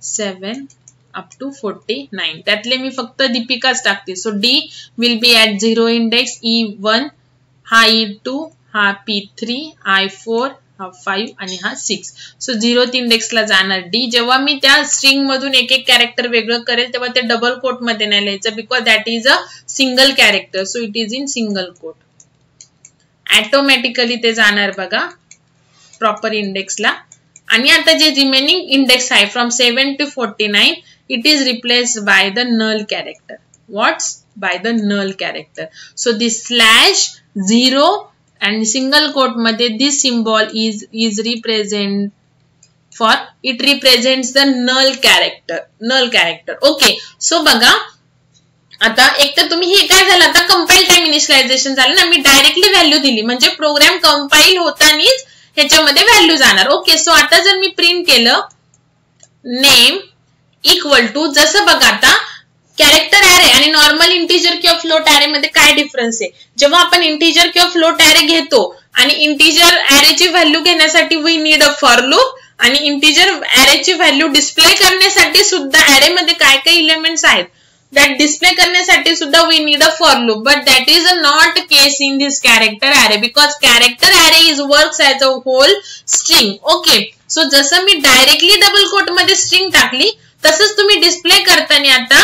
7 अप टू 49. त्यातले मी फक्त दीपिकाच टाकते. So D will be at 0 index, E1 हा E2 हा P3 I4 हा 5 आणि हा 6. सो 0th इंडेक्सला जाणार डी. जेव्हा मी त्या स्ट्रिंग मधून एक एक कॅरेक्टर वेगळं करेल तेव्हा ते डबल कोट मध्ये नाही लिहायचं, because that is a single character. So it is in single quote. Automatically ते जाणार बघा प्रॉपर इंडेक्सला. आणि आता जे रिमेनिंग इंडेक्स आहे from 7 to 49 it is replaced by the null character. What's by the null character? So this /0 and single quote मध्ये this symbol is represent for, it represents the null character. Okay, so बघा आता एक तर तुम्ही हे काय झालं, आता कंपाईल टाइम इनिशियलायझेशन झालं ना, मी डायरेक्टली व्हॅल्यू दिली म्हणजे प्रोग्राम कंपाईल होतानीच ह्याच्यामध्ये व्हॅल्यू जाणार. ओके, सो आता जर मी प्रिंट केलं नेम इक्वल टू, जसं बघा आता कॅरेक्टर ॲरे आणि नॉर्मल इंटिजर किंवा फ्लोट ॲरे मध्ये काय डिफरन्स आहे. जेव्हा आपण इंटिजर किंवा फ्लोट ॲरे घेतो आणि इंटिजर ॲरेची व्हॅल्यू घेण्यासाठी we need a for loop, आणि इंटिजर ॲरेची व्हॅल्यू डिस्प्ले करण्यासाठी सुद्धा ॲरे मध्ये काय काय इलेमेंट्स आहेत that डिस्प्ले करण्यासाठी सुद्धा we need a for loop, but that is not case in this character array because character array is works as a whole string. Okay, so जसं मी डायरेक्टली डबल कोट मध्ये string टाकली तसंच तुम्ही display करताना आता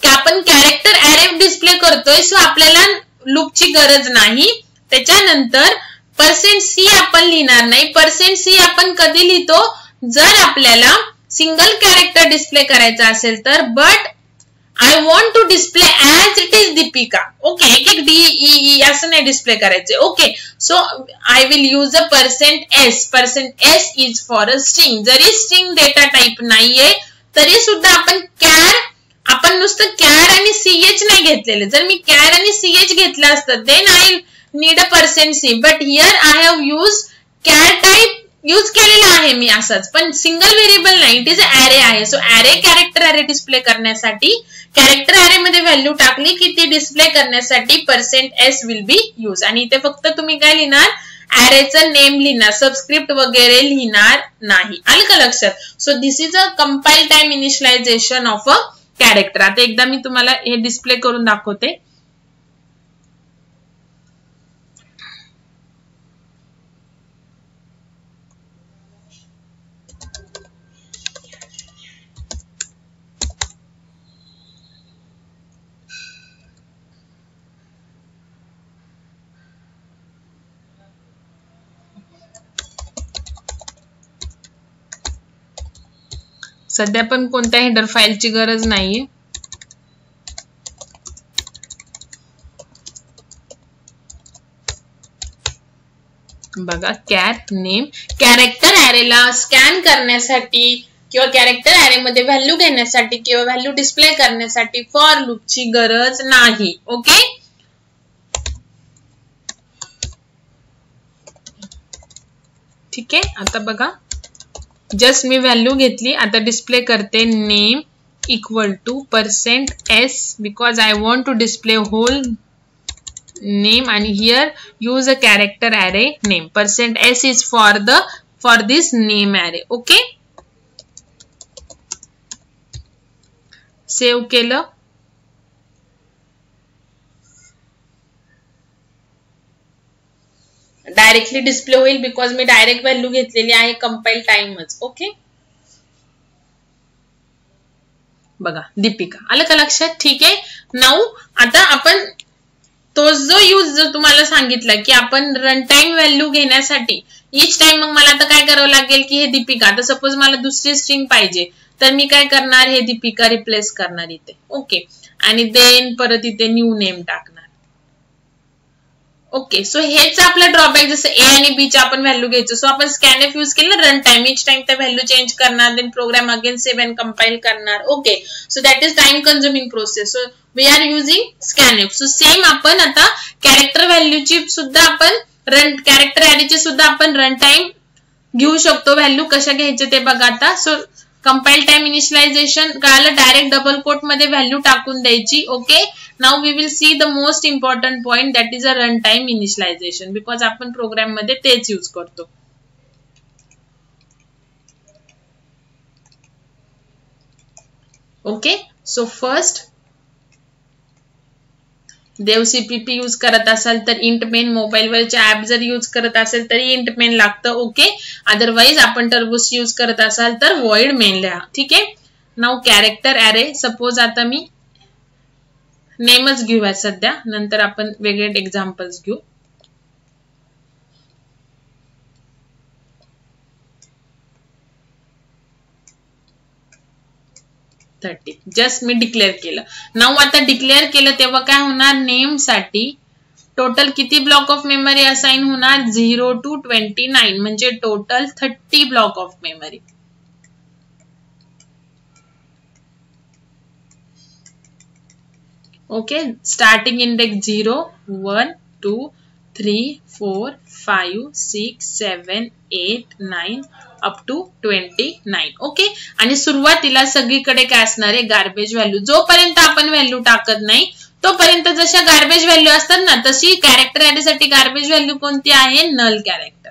आपण कॅरेक्टर ॲरे डिस्प्ले करतोय, सो आपल्याला लूपची गरज नाही. त्याच्यानंतर %c आपण लिहिणार नाही. %c आपण कधी लिहितो, जर आपल्याला सिंगल कॅरेक्टर डिस्प्ले करायचा असेल तर. But I want to display as it is Deepika. Okay, एक एक DEE असं नाही डिस्प्ले करायचे. Okay, so I will use a %s. %s is for a string. जरी स्ट्रिंग डेटा टाईप नाहीये तरी सुद्धा आपण नुसतं कॅर आणि ch नाही घेतलेले. जर मी कॅर आणि ch घेतलं असतं then I need a %c. But here I have use char type use केलेला आहे मी असंच, पण सिंगल व्हेरिएबल नाही, इट इज ॲरे आहे. So array character array display करण्यासाठी कॅरेक्टर ॲरे मध्ये व्हॅल्यू टाकली की ती डिस्प्ले करण्यासाठी %s विल बी यूज. आणि इथे फक्त तुम्ही काय लिहिणार, ॲरेचं नेम लिहिणार, सबस्क्रिप्ट वगैरे लिहिणार नाही. आलं का लक्षात? So this is a compile time initialization of a character. आता एकदा मी तुम्हाला हे डिस्प्ले करून दाखवते. सध्या पण कोणत्या हेडर फाईलची गरज नाहीये. बघा, कॅर नेम कॅरेक्टर ॲरेला स्कॅन करण्यासाठी किंवा कॅरेक्टर ॲरे मध्ये व्हॅल्यू घेण्यासाठी किंवा व्हॅल्यू डिस्प्ले करण्यासाठी फॉर लूपची गरज नाही. ओके, ठीक आहे. आता बघा, जस्ट मी व्हॅल्यू घेतली, आता डिस्प्ले करते name equal to %s because I want to display whole name आणि here use a character array name. %s is for this name array. Okay, save केलं. डायरेक्टली डिस्प्ले होईल बिकॉज मी direct value घेतलेली आहे compile टाइमच. Okay, बघा दीपिका. आलं का लक्षात? ठीक आहे. नाऊ आता आपण तो जो यूज जर तुम्हाला सांगितला की आपण रन टाइम व्हॅल्यू घेण्यासाठी ईच टाइम, मग मला आता काय करावं लागेल की हे दीपिका, आता सपोज मला दुसरी स्ट्रिंग पाहिजे तर मी काय करणार, हे दीपिका रिप्लेस करणार इथे. ओके, आणि देन परत इथे न्यू नेम टाकणार. ओके, सो हेच आपला ड्रॉबॅक. जसं ए आणि बी ची आपण व्हॅल्यू घ्यायचो, सो आपण स्कॅनएफ यूज केलं ना रन टाइम, ईच टाइम त्या व्हॅल्यू चेंज करणार, then program again save and compile करणार. Okay, so that is time consuming process. So we are using scanf. So same आपण आता कॅरेक्टर व्हॅल्यूची सुद्धा आपण कॅरेक्टर ॲरेची सुद्धा आपण रन टाइम घेऊ शकतो. व्हॅल्यू कशा घ्यायचे ते बघा आता. सो कंपाइल टाइम इनिशियलायझेशन कळालं, डायरेक्ट डबल कोट मध्ये व्हॅल्यू टाकून द्यायची. Okay, now we will see the most important point, that is a run time initialization, because आपण प्रोग्राम मध्ये तेच यूज करतो. Okay, so first Dev CPP use करत असाल तर इंट मेन, मोबाईलवरचे ऍप जर यूज करत असेल तरी इंट मेन लागतं. ओके, अदरवाइज आपण टर्बोस यूज करत असाल तर वॉइड मेन लिहा. ठीक आहे. नाउ कॅरेक्टर ॲरे, सपोज आता मी नेमच घेऊया सध्या, नंतर आपण वेगळे एक्झाम्पल्स घेऊ. जस्ट मी डिक्लेअर केलं. नाउ आता डिक्लेअर केलं तेव्हा काय होणार, नेम साठी टोटल किती ब्लॉक ऑफ मेमरी असाइन होणार, 0 to 29, म्हणजे total 30 block of memory. Okay, starting index 0, 1, 2, 3, 4, 5, 6, 7, 8, 9 up to 29. Okay, आणि सुरुवातीला सगळीकडे काय असणार आहे, गार्बेज व्हॅल्यू. जोपर्यंत आपण व्हॅल्यू टाकत नाही तोपर्यंत जशा गार्बेज व्हॅल्यू असतात ना, तशी कॅरेक्टर ॲरे साठी गार्बेज व्हॅल्यू कोणती आहे, नल कॅरेक्टर.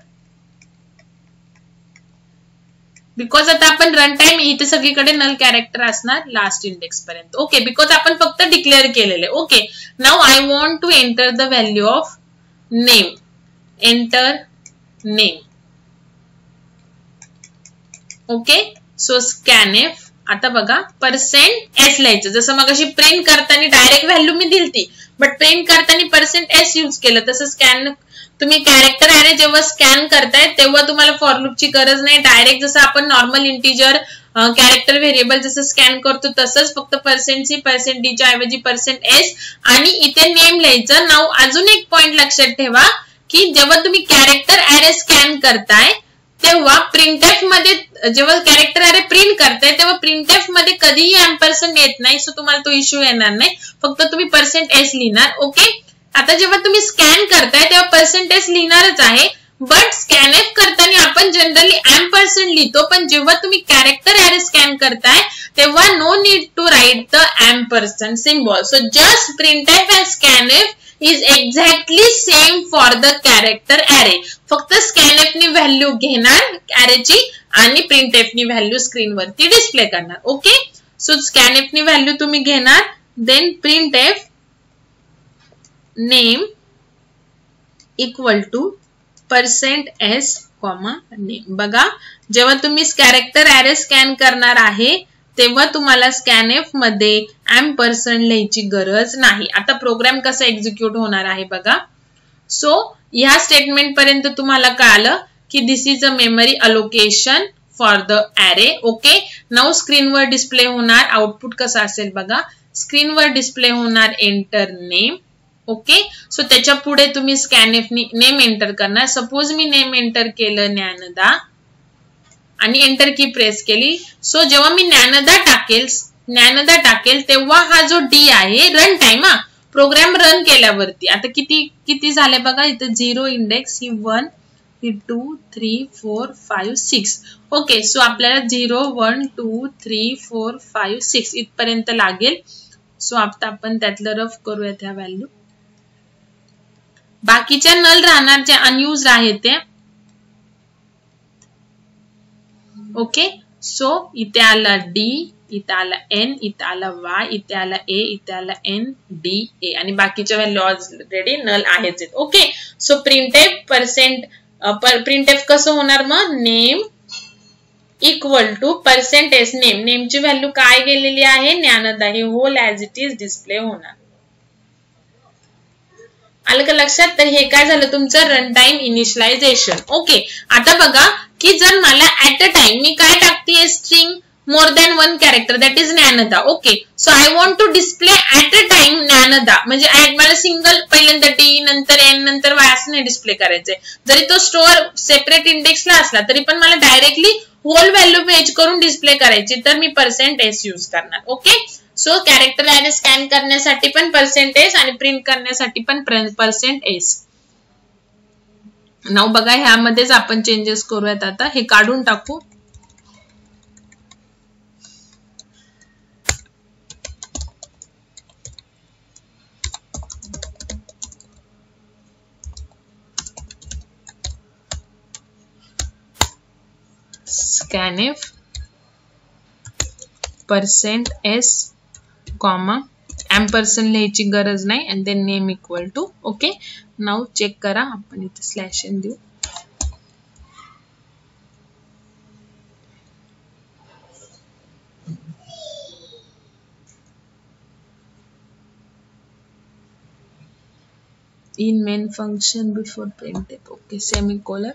बिकॉज आता आपण रन टाइम इथे सगळीकडे नल कॅरेक्टर असणार लास्ट इंडेक्स पर्यंत. ओके, बिकॉज आपण फक्त डिक्लेअर केलेले. Okay, now I want to enter the value of name. Enter name. Okay, so scanf. आता बघा %s लिहायचं. जसं मगाशी प्रिंट करताना डायरेक्ट व्हॅल्यू मी दिलती, बट प्रिंट करताना %s यूज केलं. तसं स्कॅन तुम्ही कॅरेक्टर ॲरे जेव्हा स्कॅन करताय तेव्हा तुम्हाला फॉर लूपची गरज नाही. डायरेक्ट जसं आपण नॉर्मल इंटिजर कॅरेक्टर व्हेरिएबल जसं स्कॅन करतो तसंच फक्त %c %d ऐवजी %s आणि इथे नेम लिहायचं. नाव अजून एक पॉइंट लक्षात ठेवा की जेव्हा तुम्ही कॅरेक्टर ॲरे स्कॅन करताय तेव्हा प्रिंटएफ मध्ये जेव्हा कॅरेक्टर ॲरे प्रिंट करताय तेव्हा प्रिंटएफ मध्ये कधीही एम्परसँड येत नाही. सो तुम्हाला तो इश्यू येणार नाही. फक्त तुम्ही %s लिहिणार. ओके, आता जेव्हा तुम्ही स्कॅन करताय तेव्हा %s लिहिणारच आहे, बट स्कॅनएफ करताना आपण जनरली एम्परसँड लिहितो. पण जेव्हा तुम्ही कॅरेक्टर ॲरे स्कॅन करताय तेव्हा no need to write the ampersand symbol. So just printf and scanf is exactly same for the character array. फक्त scanf नी व्हॅल्यू घेणार arrayची आणि printf नी व्हॅल्यू स्क्रीन वरती डिस्प्ले करणार. ओके, सो scanf नी व्हॅल्यू तुम्ही घेणार, then printf name equal to %s, name. बघा, जेव्हा तुम्ही कॅरेक्टर array स्कॅन करणार आहे तेव्हा तुम्हाला स्कॅनएफ मध्ये एम्परसँड लिहायची गरज नाही. आता प्रोग्राम कसा एक्झिक्यूट होणार आहे बघा. सो ह्या स्टेटमेंट पर्यंत तुम्हाला कळालं की this is a memory allocation for the array. Okay, now स्क्रीनवर डिस्प्ले होणार आउटपुट कसं असेल बघा. स्क्रीनवर डिस्प्ले होणार एंटर नेम. ओके, सो त्याच्या पुढे तुम्ही स्कॅनएफ नी नेम एंटर करणार. सपोज मी नेम एंटर केलं ज्ञानदा आणि एंटर की प्रेस केली. सो जेव्हा मी ज्ञानदा टाकेल तेव्हा हा जो डी आहे रन टाइम, प्रोग्राम रन केल्यावरती आता किती झाले बघा. इथे 0 इंडेक्स, ही 1 ही 2 3 4 5 6. ओके, सो आपल्याला 0 1 2 3 4 5 6 इथपर्यंत लागेल. सो आता आपण त्यातलं रफ करूयात ह्या व्हॅल्यू. बाकीच्या नल राहणार जे अनयूज्ड आहेत ते. ओके, सो इथे आला D, इथे आला N, इथे आला Y, इथे आला A, इथे आला N, D, A आणि बाकीच्या व्हॅल्यू ऑलरेडी नल आहेच. ओके, सो प्रिंटएफ कसं होणार मग. Name equal to %s name. नेमची व्हॅल्यू काय गेलेली आहे ज्ञानदा, हे whole as it is display होणार. आलं का लक्षात. तर हे काय झालं तुमचं रन टाइम इनिशियलायझेशन. ओके, आता बघा की जर मला ऍट अ टाइम मी काय टाकते string more than 1 character that is Dnyanada. Okay, so I want to display at a time Dnyanada, म्हणजे मला सिंगल पहिल्यांदा D नंतर N नंतर Y असं नाही डिस्प्ले करायचंय. जरी तो स्टोअर सेपरेट इंडेक्सला असला तरी पण मला डायरेक्टली होल व्हॅल्यू पेज करून डिस्प्ले करायची, तर मी %s यूज करणार. Okay, so character array scan करण्यासाठी पण %s आणि प्रिंट करण्यासाठी पण %s. नाव बघा ह्यामध्येच आपण चेंजेस करूयात. आता हे काढून टाकू. scanf %s, एम्परसँड लिहायची गरज नाही आणि then name equal to. Okay, नाव चेक करा. आपण इथे /n देऊ. in main function before printf. Okay, semicolon.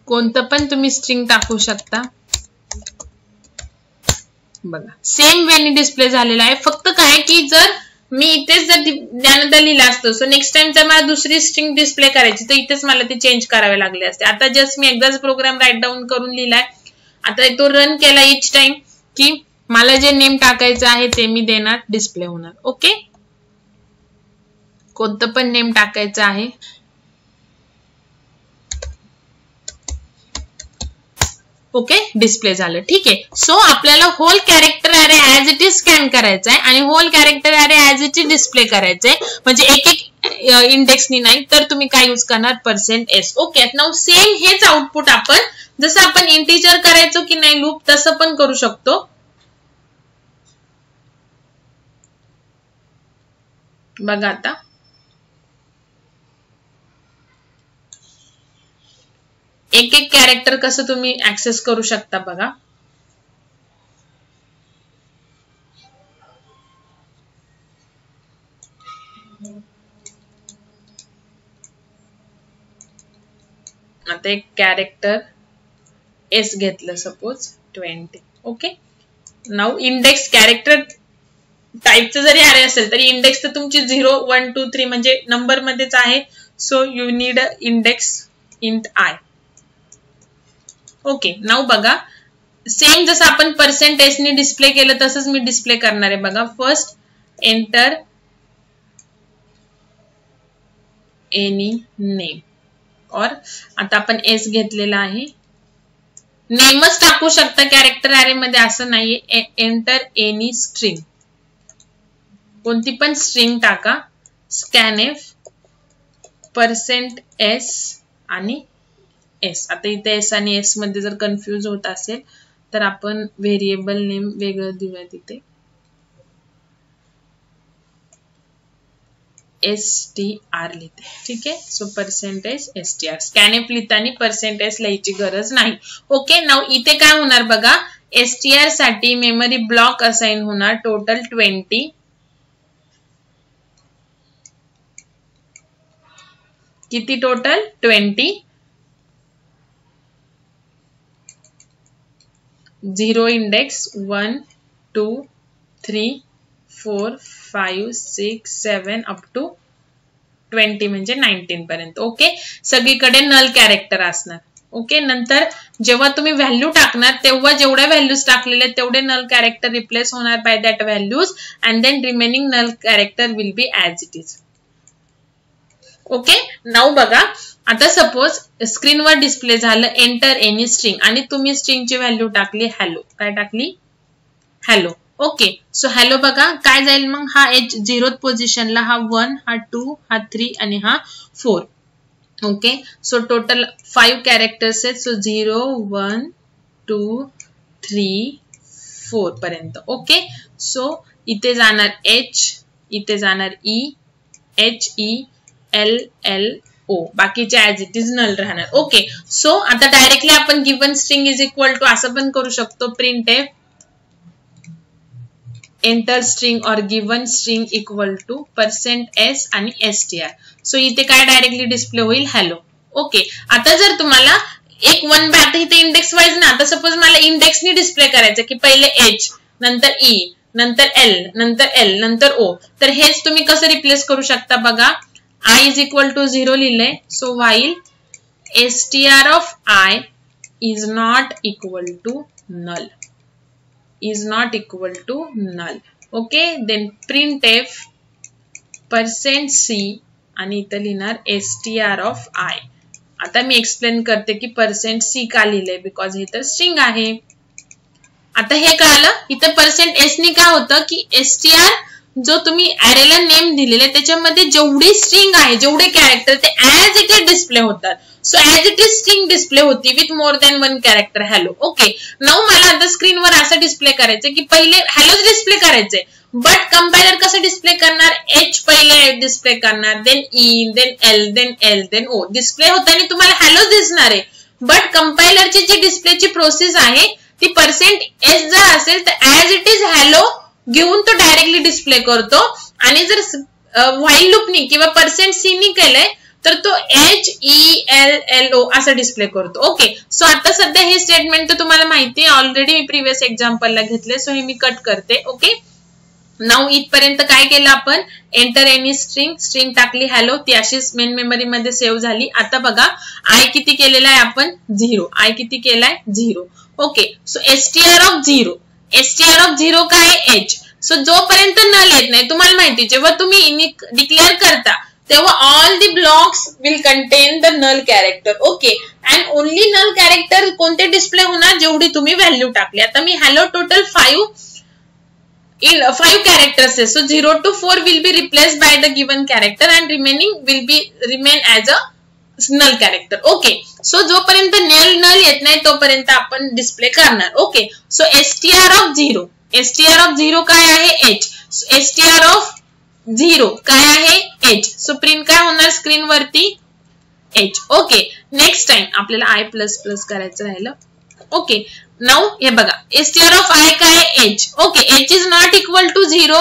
कोणतं पण तुम्ही स्ट्रिंग टाकू शकता. बघा सेम वेनी डिस्प्ले झालेला आहे. फक्त काय की जर मी इथेच जर ज्ञानदा लिहिला असतो सो नेक्स्ट टाइम जर मला दुसरी स्ट्रिंग डिस्प्ले करायची तर इथेच मला ते चेंज करावे लागले असते. आता जस्ट मी एकदाच प्रोग्राम राईट डाऊन करून लिहिलाय. आता तो रन केला इच टाइम की मला जे नेम टाकायचं आहे ते मी देणार, डिस्प्ले होणार. ओके, कोणतं पण नेम टाकायचं आहे. ओके डिस्प्ले झालं. ठीक आहे. सो आपल्याला whole character array as it is scan करायचं आहे आणि whole character array as it is display करायचंय. म्हणजे एक एक इंडेक्सनी नाही तर तुम्ही काय यूज करणार %s. ओके. नाउ सेम हेच आउटपुट आपण जसं आपण इंटिजर करायचो की नाही लूप तसं पण करू शकतो. बघा आता एक एक कॅरेक्टर कसं तुम्ही ऍक्सेस करू शकता बघा. आता एक कॅरेक्टर एस घेतलं suppose 20. Okay. Now index character टाईपचं जरी ॲरे असेल तरी इंडेक्स तर तुमची 0 1 2 3 म्हणजे नंबर मध्येच आहे. So you need a index int I. Okay. Now बघा सेम जसं आपण %s ने डिस्प्ले केलं तसंच मी डिस्प्ले करणार आहे बघा. फर्स्ट एंटर एनी नेम और आता आपण एस घेतलेला आहे. नेमच टाकू शकता कॅरेक्टर ॲरे मध्ये असं नाहीये. एंटर एनी स्ट्रिंग कोणती पण स्ट्रिंग टाका. स्कॅनएफ %s आणि एस. आता इथे एस आणि एस मध्ये जर कन्फ्युज होत असेल तर आपण व्हेरिएबल नेम वेगळं देऊया तिथे. str लिहिते. ठीक आहे. सो %str स्कॅनएफ लिहिताना %s लिहायची गरज नाही. ओके. नाउ इथे काय होणार बघा. str साठी मेमरी ब्लॉक असाइन होणार टोटल 20. किती टोटल 20. 0 इंडेक्स 1 2 3 4 5 6 7 अप टू 20 म्हणजे 19 पर्यंत. ओके. सगळीकडे नल कॅरेक्टर असणार. ओके. नंतर जेव्हा तुम्ही व्हॅल्यू टाकणार तेव्हा जेवढ्या व्हॅल्यूज टाकलेले तेवढे नल कॅरेक्टर रिप्लेस होणार by that values and then remaining null character will be as it is. Okay. Now बघा आता सपोज स्क्रीनवर डिस्प्ले झालं एंटर एनी स्ट्रिंग आणि तुम्ही स्ट्रिंगची व्हॅल्यू टाकली हॅलो. काय टाकली हॅलो. ओके. सो हॅलो बघा काय जाईल मग. हा एच 0th पोझिशनला, हा 1, हा 2, हा 3 आणि हा 4. ओके. सो टोटल 5 कॅरेक्टर्स आहेत. सो 0 1 2 3 4 पर्यंत. ओके. सो इथे जाणार एच, इथे जाणार E, H E L L O. बाकीचे ऍज इट इज नल राहणार. ओके. सो आता डायरेक्टली आपण given string is equal to असं पण करू शकतो. प्रिंटएफ एंटर स्ट्रिंग और given string equal to %s आणि str. सो इथे काय डायरेक्टली डिस्प्ले होईल हॅलो. ओके. आता जर तुम्हाला एक वन बाय आता इथे इंडेक्स वाईज ना. आता सपोज मला इंडेक्सनी डिस्प्ले करायचं की पहिले एच नंतर ई नंतर एल नंतर एल नंतर ओ. तर हेच तुम्ही कसं रिप्लेस करू शकता बघा. I is equal to 0 लिहिलंय. So while str of I is not equal to null. Is not equal to null. Okay. Then printf %c आणि इथं लिहिणार str of I. आता मी एक्सप्लेन करते की %c का लिहिलंय बिकॉज हे तर स्ट्रिंग आहे. आता हे कळालं. इथं %s नी काय होतं की str जो तुम्ही ॲरेला नेम दिलेले त्याच्यामध्ये जेवढी स्ट्रिंग आहे जेवढे कॅरेक्टर ते ऍज इट इज डिस्प्ले होतात. So as it is string display होती with more than 1 character hello. Okay. Now मला आता स्क्रीनवर असं डिस्प्ले करायचं की पहिले हॅलोच डिस्प्ले करायचे बट कंपायलर कसं डिस्प्ले करणार. एच पहिले डिस्प्ले करणार then E then L then L then O. Display होताना तुम्हाला हॅलोच दिसणार आहे बट कंपायलरची जी डिस्प्लेची प्रोसेस आहे ती %s जर असेल तर ऍज इट इज हॅलो घेऊन तो डायरेक्टली डिस्प्ले करतो आणि जर व्हाईल लूपनी किंवा %c नी केलंय तर तो H E L L O असं डिस्प्ले करतो. ओके. सो आता सध्या हे स्टेटमेंट तर तुम्हाला माहिती आहे ऑलरेडी मी प्रिव्हियस एक्झाम्पलला घेतले. सो हे मी कट करते. ओके. नाउ इथपर्यंत काय केलं आपण एंटर एनी स्ट्रिंग स्ट्रिंग टाकली हॅलो. ती अशीच मेन मेमरी मध्ये सेव्ह झाली. आता बघा आय किती केलेला आहे आपण 0. आय किती केलाय 0. Okay. So str of 0 str of 0 काय एच. सो जोपर्यंत नल येत नाही तुम्हाला माहिती जेव्हा तुम्ही डिक्लेअर करता तेव्हा all the blocks will contain the null character. Okay, and only null character कोणते डिस्प्ले होणार, जेवढी तुम्ही व्हॅल्यू टाकली. आता मी हॅलो टोटल 5 characters आहे. So 0 to 4 will be replaced by the given character and remaining will be remain as a null character. Okay. So जोपर्यंत null येत नाही तोपर्यंत आपण डिस्प्ले करणार. Okay. So str of 0. str of 0 काय आहे h. str of 0 काय आहे h. सो प्रिंट काय होणार स्क्रीन वरती h. ओके. नेक्स्ट टाइम आपल्याला i++ करायचं राहिलं. ओके. नाउ हे बघा str of I काय आहे h. Okay, h is not equal to 0.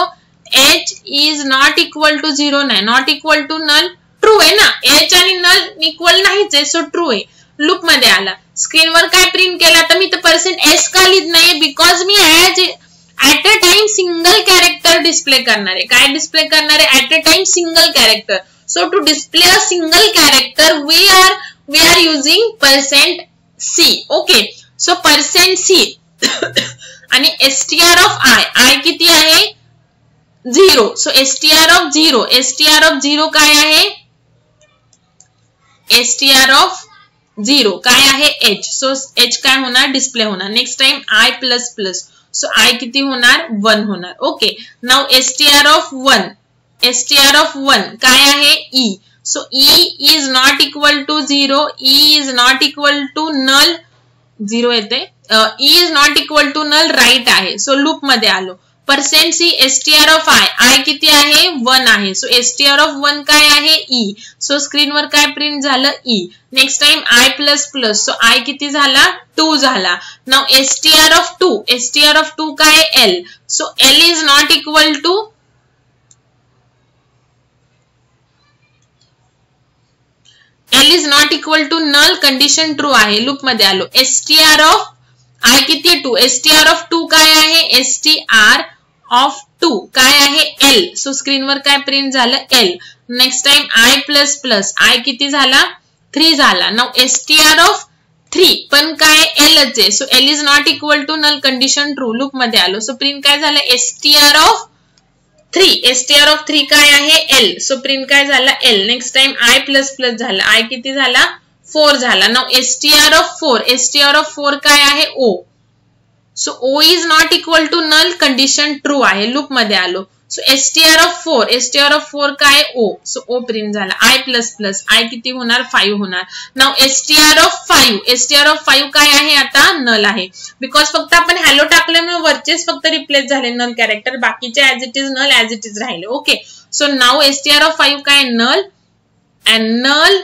h is not equal to 0 नाही, not equal to null. True आहे ना, h आणि null इक्वल नाहीच आहे. सो ट्रू आहे. लूप मध्ये आला. स्क्रीनवर काय प्रिंट केला, तर मी तर %s का लिहित नाहीये, बिकॉज मी at a time single character display करणार आहे. काय डिस्प्ले करणार आहे, at a time single character. So to display a single character we are using %c. Okay. So %c आणि str of I किती आहे 0. सो str of 0 काय आहे, str of 0 काय आहे h. सो h काय होणार डिस्प्ले होणार. Next time I++. So I किती होणार 1 होणार. ओके. नाउ str of 1 काय आहे e. So e is not equal to 0. e is not equal to null. 0 येते. e is not equal to null right आहे. सो लूप मध्ये आलो. %c str of I किती आहे 1 आहे. सो str of 1 काय आहे e. सो स्क्रीनवर काय प्रिंट झालं e. Next time I++. So I किती झाला 2 झाला. नाउ str of 2 काय l. So l is not equal to null. Condition true आहे. लूप मध्ये आलो. str of I किती 2. str of 2 काय आहे str of 2 काय आहे l. सो स्क्रीनवर काय प्रिंट झालं l. Next time I++. I किती झाला 3 झाला. नाउ str of 3 पण काय l आहे. So l is not equal to null. Condition true. Loop मध्ये आलो. सो प्रिंट काय झालं str of 3 काय आहे l. सो प्रिंट काय झाला l. नेक्स्ट टाइम I++ झाला. I किती झाला 4 झाला. नाउ str of 4 काय आहे o. So o is not equal to null. Condition true आहे. लूप मध्ये आलो. सो str of 4 काय o. सो o प्रिंट झाला. I++ I किती होणार 5 होणार. नाउ str of 5 काय आहे आता नल आहे. बिकॉज फक्त आपण हॅलो टाकल्यामुळे वरचेच फक्त रिप्लेस झाले नल कॅरेक्टर, बाकीचे as it is null as it is राहिले. Okay. So now str of 5 काय नल अँड नल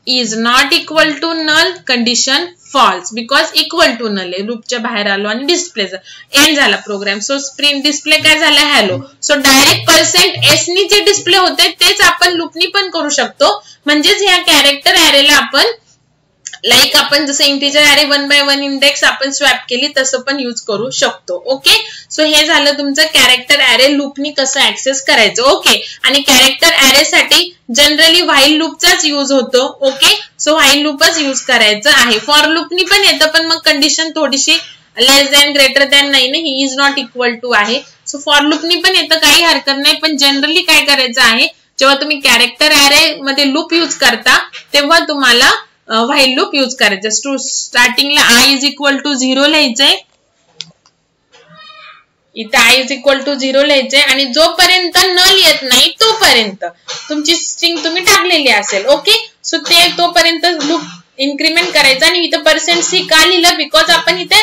is not equal to null. Condition false because equal to null आहे. लूपच्या बाहेर आलो आणि डिस्प्ले एंड झाला प्रोग्राम. सो प्रिंट डिस्प्ले काय झाला हॅलो. सो डायरेक्ट %s नी जे डिस्प्ले होते तेच आपण लूपनी पण करू शकतो. म्हणजेच ह्या कॅरेक्टर ऍरेला आपण लाईक आपण जसं इंटिजर ऍरे 1 by 1 इंडेक्स आपण स्वॅप केली तसं पण यूज करू शकतो. ओके. सो हे झालं तुमचं कॅरेक्टर ऍरे लूपनी कसं ऍक्सेस करायचं. ओके. आणि कॅरेक्टर ऍरे साठी जनरली व्हाईल लूपचाच यूज होतो. ओके. सो व्हाईल लूपच यूज करायचं आहे. फॉर लूपनी पण येतं पण मग कंडिशन थोडीशी लेस दॅन ग्रेटर दॅन नाही ना, ही इज नॉट इक्वल टू आहे. सो फॉर लूपनी पण येतं काही हरकत नाही. पण जनरली काय करायचं आहे, जेव्हा तुम्ही कॅरेक्टर ऍरे मध्ये लूप यूज करता तेव्हा तुम्हाला व्हाईल लूप यूज करायचं. स्टार्टिंगला I is equal to 0 लिहायचंय. इथे I is equal to 0 लिहायचंय आणि जोपर्यंत नल येत नाही तोपर्यंत तुमची स्ट्रिंग तुम्ही टाकलेली असेल. ओके. सो ते तोपर्यंत लूप इन्क्रीमेंट करायचं. आणि इथे %c का लिहिलं, बिकॉज आपण इथे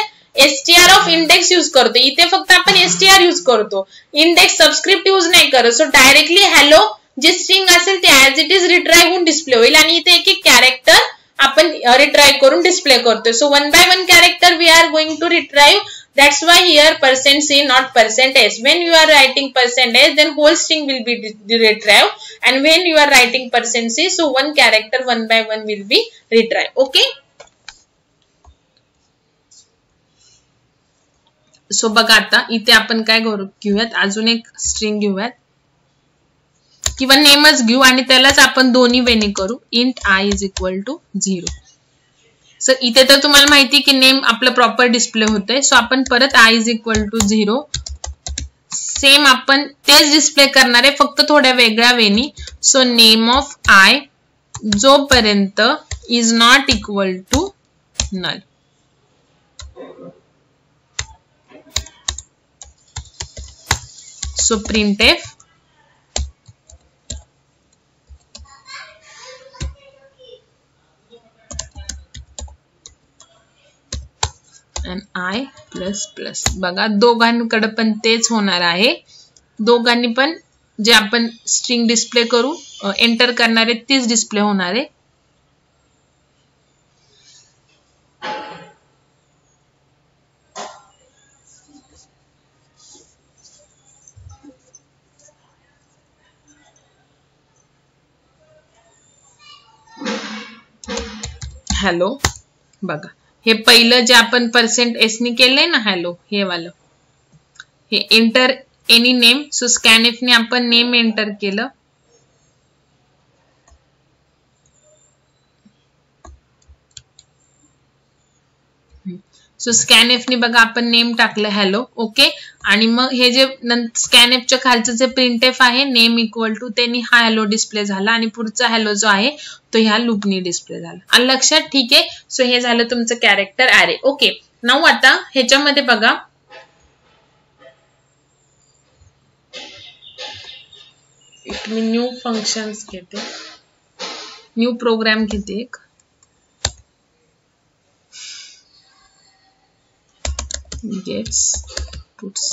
str of index यूज करतो. इथे फक्त आपण str यूज करतो, इंडेक्स सबस्क्रिप्ट यूज नाही करत. सो डायरेक्टली हॅलो जी स्ट्रिंग असेल ते ऍज इट इज रिट्राय होऊन डिस्प्ले होईल. आणि इथे एक एक कॅरेक्टर आपण रिट्राय करून डिस्प्ले करतोय. So 1 by 1 character we are going to retrieve. That's why here %c not %s. When you are writing %s, then whole string will be retrieved, and when you are writing %c, so one character 1 by 1 will be retrieved. Okay. So बघा आता इथे आपण काय घेऊयात, अजून एक string घेऊयात किंवा नेमच घेऊ आणि त्यालाच आपण दोन्ही वेने करू. Int I is equal to 0. So इथे तर तुम्हाला माहिती की नेम आपलं प्रॉपर डिस्प्ले होते. सो आपण परत I is equal to 0 same आपण तेच डिस्प्ले करणार आहे फक्त थोड्या वेगळ्या वेनी. सो नेम ऑफ आय जोपर्यंत is not equal to null. So printf and I plus plus. बघा दोघांकडे पण तेच होणार आहे. दोघांनी पण जे आपण स्ट्रिंग डिस्प्ले करू एंटर करणार आहे तीच डिस्प्ले होणार आहे. हॅलो बघा हे पहिलं जे आपण %s नी केलंय ना हॅलो हे वालं हे enter any name. So scanf ने आपण नेम एंटर केलं. सो स्कॅनएफ ने बघा आपण नेम टाकलं हॅलो. ओके आणि मग हे जे स्कॅनएफच्या खालचं जे प्रिंटएफ आहे नेम इक्वल टू त्यांनी हा हॅलो डिस्प्ले झाला आणि पुढचा हॅलो जो आहे तो ह्या लूपनी डिस्प्ले झाला. आणि लक्षात ठीक आहे. सो हे झालं तुमचं कॅरेक्टर ॲरे. ओके नाऊ आता ह्याच्यामध्ये बघा मी न्यू फंक्शन्स घेते न्यू प्रोग्राम घेते एक. gets puts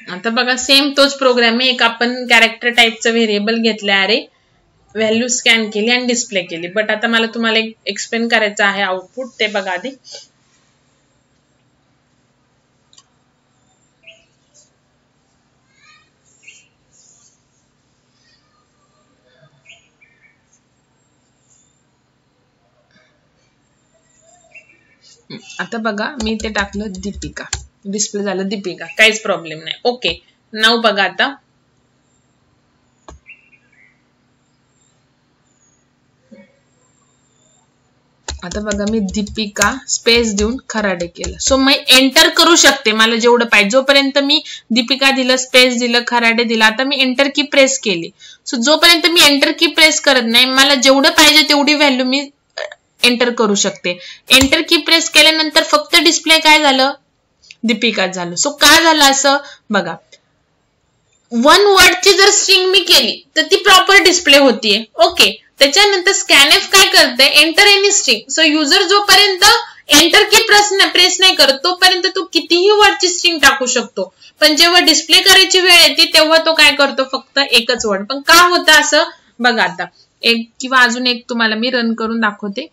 आता बघा सेम तोच प्रोग्राम आहे. एक आपण कॅरेक्टर टाईपचं व्हेरिएबल घेतलं अरे व्हॅल्यू स्कॅन केली आणि डिस्प्ले केली. बट आता मला तुम्हाला एक्सप्लेन करायचं आहे आउटपुट ते बघा आधी. आता बघा मी ते टाकलं दीपिका डिस्प्ले झालं दीपिका काहीच प्रॉब्लेम नाही. ओके नाव बघा आता बघा मी दीपिका स्पेस देऊन खराडे केलं. सो मी एंटर करू शकते मला जेवढं पाहिजे. जोपर्यंत मी दीपिका दिलं स्पेस दिलं खराडे दिलं आता मी एंटर की प्रेस केली. सो जोपर्यंत मी एंटर की प्रेस करत नाही मला जेवढं पाहिजे तेवढी व्हॅल्यू मी एंटर करू शकते. एंटर की प्रेस केल्यानंतर फक्त डिस्प्ले काय झालं दीपिका झालं. सो काय झालं असं बघा 1 वर्डची जर स्ट्रिंग मी केली तर ती प्रॉपर डिस्प्ले होतीये. ओके त्याच्यानंतर स्कॅनएफ काय करते enter any string. So user जोपर्यंत एंटर की प्रेस नाही करत तोपर्यंत तो कितीही वर्डची स्ट्रिंग टाकू शकतो. पण जेव्हा डिस्प्ले करायची वेळ येते तेव्हा तो काय करतो फक्त एकच वर्ड. पण का होतं असं बघा आता एक किंवा अजून एक तुम्हाला मी रन करून दाखवते.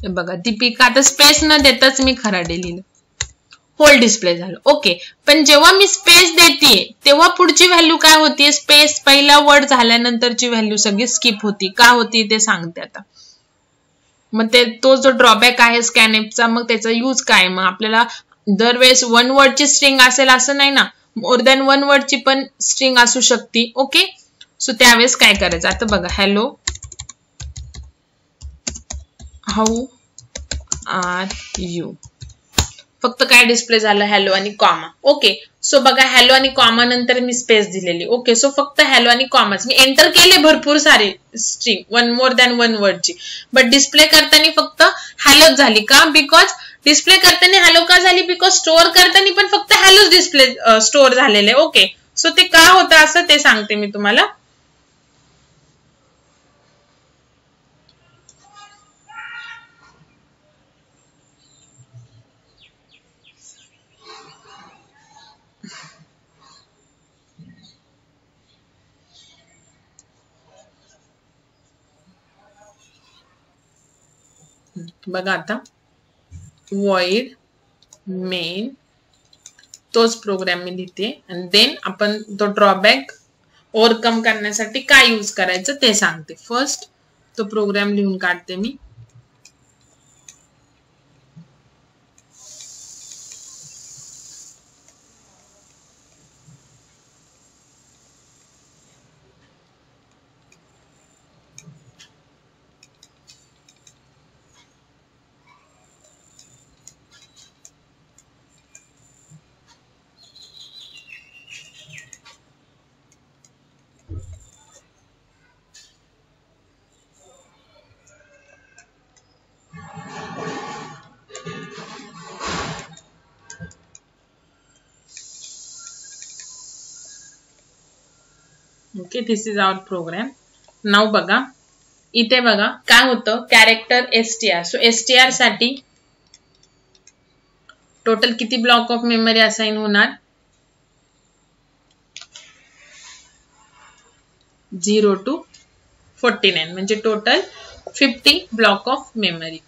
बघा दीपिका आता स्पेस न देताच मी खराडे लिहिलं होल डिस्प्ले झालं. ओके पण जेव्हा मी स्पेस देते तेव्हा पुढची व्हॅल्यू काय होती स्पेस पहिला वर्ड झाल्यानंतरची व्हॅल्यू सगळी स्किप होती. का होती ते सांगते आता. मग ते तो जो ड्रॉबॅक आहे स्कॅनएफचा मग त्याचा यूज काय मग आपल्याला दरवेळेस 1 वर्डची स्ट्रिंग असेल असं नाही ना मोर दॅन 1 वर्डची पण स्ट्रिंग असू शकते. ओके सो त्यावेळेस काय करायचं आता बघा हॅलो हाऊ आर यू फक्त काय डिस्प्ले झालं हॅलो आणि कॉमा. ओके सो बघा हॅलो आणि कॉमा नंतर मी स्पेस दिलेली. ओके सो फक्त हॅलो आणि कॉमाच मी एंटर केले भरपूर सारे स्ट्रिंग मोर दॅन 1 वर्डची बट डिस्प्ले करताना फक्त हॅलोच झाली. का बिकॉज डिस्प्ले करताना हॅलो का झाली, बिकॉज स्टोअर करताना पण फक्त हॅलोच डिस्प्ले स्टोअर झालेले. ओके, सो ते का होतं असं ते सांगते मी तुम्हाला. बघा आता, void main तोच प्रोग्राम मी लिहिते आणि देन आपण तो ड्रॉबॅक ओव्हरकम करण्यासाठी काय यूज करायचं ते सांगते. फर्स्ट तो प्रोग्राम लिहून काढते मी. Okay, this is our program. नाव बघा इथे, बघा काय होतं, कॅरेक्टर str. सो str साठी टोटल किती ब्लॉक ऑफ मेमरी असाइन होणार, 0 to 49, म्हणजे total 50 block of memory.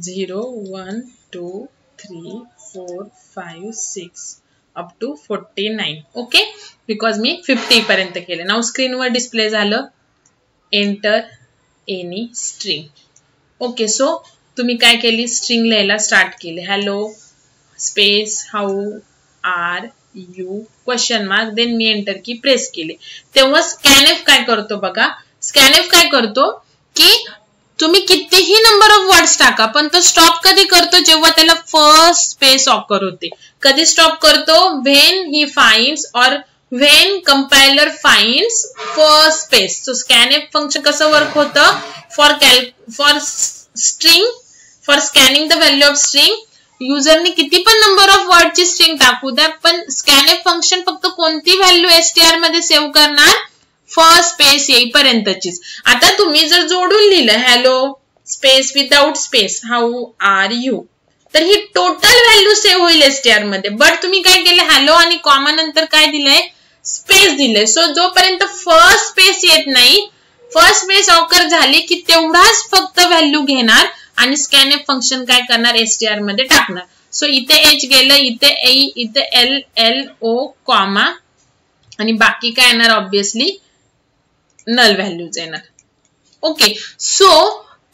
Zero 1 2 3 4 5 6 up to 49. Okay, because मी 50 पर्यंत केले. नाव स्क्रीनवर डिस्प्ले झालं enter any string. Okay, so तुम्ही काय केली, स्ट्रिंग लिहायला स्टार्ट केले. Hello space how are you question mark, than me enter key press केले. तेव्हा स्कॅनएफ काय करतो बघा, स्कॅनएफ काय करतो की तुम्ही कितीही नंबर ऑफ वर्ड्स टाका, पण तो स्टॉप कधी करतो, जेव्हा त्याला फर्स्ट स्पेस ऑकर होते. कधी स्टॉप करतो, व्हेन ही फाइंड्स और when compiler finds first space. So scanf function कसं वर्क होतं, for string, for scanning the value of string, युजरने किती पण नंबर ऑफ वर्डची स्ट्रिंग टाकू द्या, पण स्कॅनएफ फंक्शन फक्त कोणती व्हॅल्यू str मध्ये सेव्ह करणार, फर्स्ट स्पेस येईपर्यंतचीच. आता तुम्ही जर जोडून लिहिलं hello space without space how are you, तर ही टोटल व्हॅल्यू सेव्ह होईल str मध्ये. बट तुम्ही काय केलं, हॅलो आणि कॉमा नंतर काय दिलंय, स्पेस दिलंय. सो जोपर्यंत फर्स्ट स्पेस येत नाही, फर्स्ट स्पेस ऑकर झाली की तेवढाच फक्त व्हॅल्यू घेणार आणि स्कॅनएफ फंक्शन काय करणार, str मध्ये टाकणार. सो इथे h गेलं, इथे a, इथे l, l o कॉमा आणि बाकी काय येणार, ऑब्विसली नल व्हॅल्यूज येणार. ओके, सो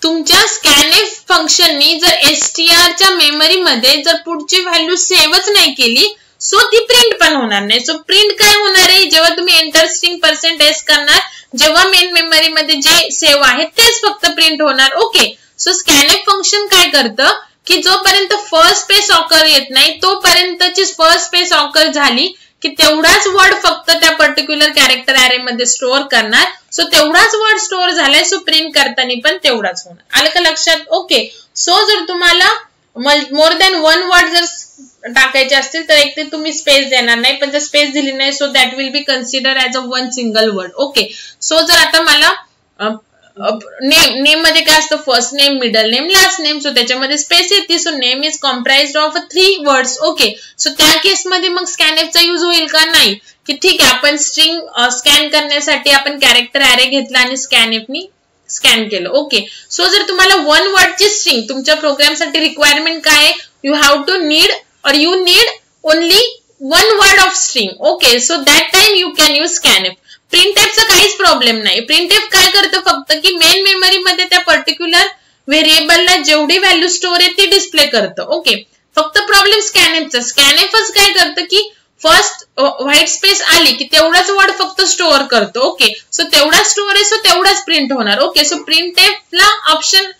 तुमच्या स्कॅनएफ फंक्शननी जर str च्या मेमरी मध्ये जर पुढची व्हॅल्यू सेव्हच नाही केली, सो ती प्रिंट पण होणार नाही. सो प्रिंट काय होणार आहे, जेव्हा तुम्ही एंटर स्ट्रिंग %s करणार, जेव्हा मेन मेमरी मध्ये जे सेव्ह आहे तेच फक्त प्रिंट होणार. ओके, सो स्कॅनएफ फंक्शन काय करतं की जोपर्यंत फर्स्ट स्पेस ऑकर येत नाही, तोपर्यंतची फर्स्ट स्पेस ऑकर झाली की तेवढाच वर्ड फक्त त्या पर्टिक्युलर कॅरेक्टर ॲरे मध्ये स्टोअर करणार. सो तेवढाच वर्ड स्टोअर झालाय, सो प्रिंट करताना पण तेवढाच होणार. आलं का लक्षात? ओके, सो जर तुम्हाला मोर दॅन 1 वर्ड जर टाकायचे असतील तर एक ते तुम्ही स्पेस देणार नाही, पण जर स्पेस दिली नाही, so that will be consider as a 1 single word. Okay, so जर आता मला नेम मध्ये काय असतं, first name, middle name, last name, so त्याच्यामध्ये स्पेस येते. So name is comprised of 3 words. Okay, so त्या केसमध्ये मग स्कॅनएफचा यूज होईल का, नाही, की ठीक आहे आपण स्ट्रिंग स्कॅन करण्यासाठी आपण कॅरेक्टर ॲरे घेतला आणि स्कॅनएफनी स्कॅन केलं. ओके, सो जर तुम्हाला 1 वर्डची स्ट्रिंग तुमच्या प्रोग्रामसाठी रिक्वायरमेंट काय आहे, you have to need or you need only 1 word of string. Okay, so that time you can use scanf. प्रिंटएफचा काहीच प्रॉब्लेम नाही. प्रिंटएफ काय करतं, फक्त की मेन मेमरी मध्ये त्या पर्टिक्युलर व्हेरिएबलला जेवढी व्हॅल्यू स्टोअर आहे ती डिस्प्ले करतं. ओके, फक्त प्रॉब्लेम स्कॅनएफचा. स्कॅनएफच काय करतं की फर्स्ट व्हाईट स्पेस आली की तेवढाच वर्ड फक्त स्टोअर करतो. ओके, सो तेवढा स्टोअर आहे, सो तेवढाच प्रिंट होणार. ओके, सो प्रिंटएफला ऑप्शन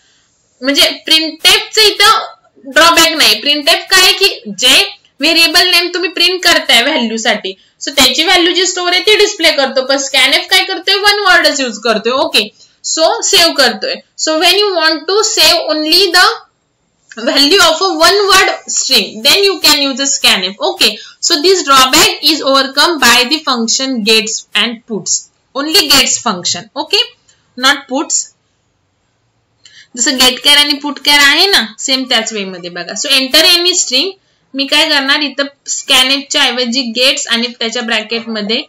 म्हणजे प्रिंटएफचं इथं ड्रॉबॅक नाही. प्रिंटएफ काय की जे व्हेरिएबल नेम तुम्ही प्रिंट करताय व्हॅल्यू साठी, सो त्याची व्हॅल्यू जी स्टोअर आहे ती डिस्प्ले करतो. पण स्कॅनएफ काय करतोय, वन वर्डच यूज करतोय. ओके, सो सेव्ह करतोय. So when you want to save only the value of a one word string, then you can use a scanf. Okay, so this drawback is overcome by the function gets and puts. Only gets function. Okay, not puts. जसं gate char आणि put care आहे ना, same त्याच वे मध्ये बघा. So enter any string मी काय करणार, इथं स्कॅनएफच्या ऐवजी गेट्स आणि त्याच्या ब्रॅकेट मध्ये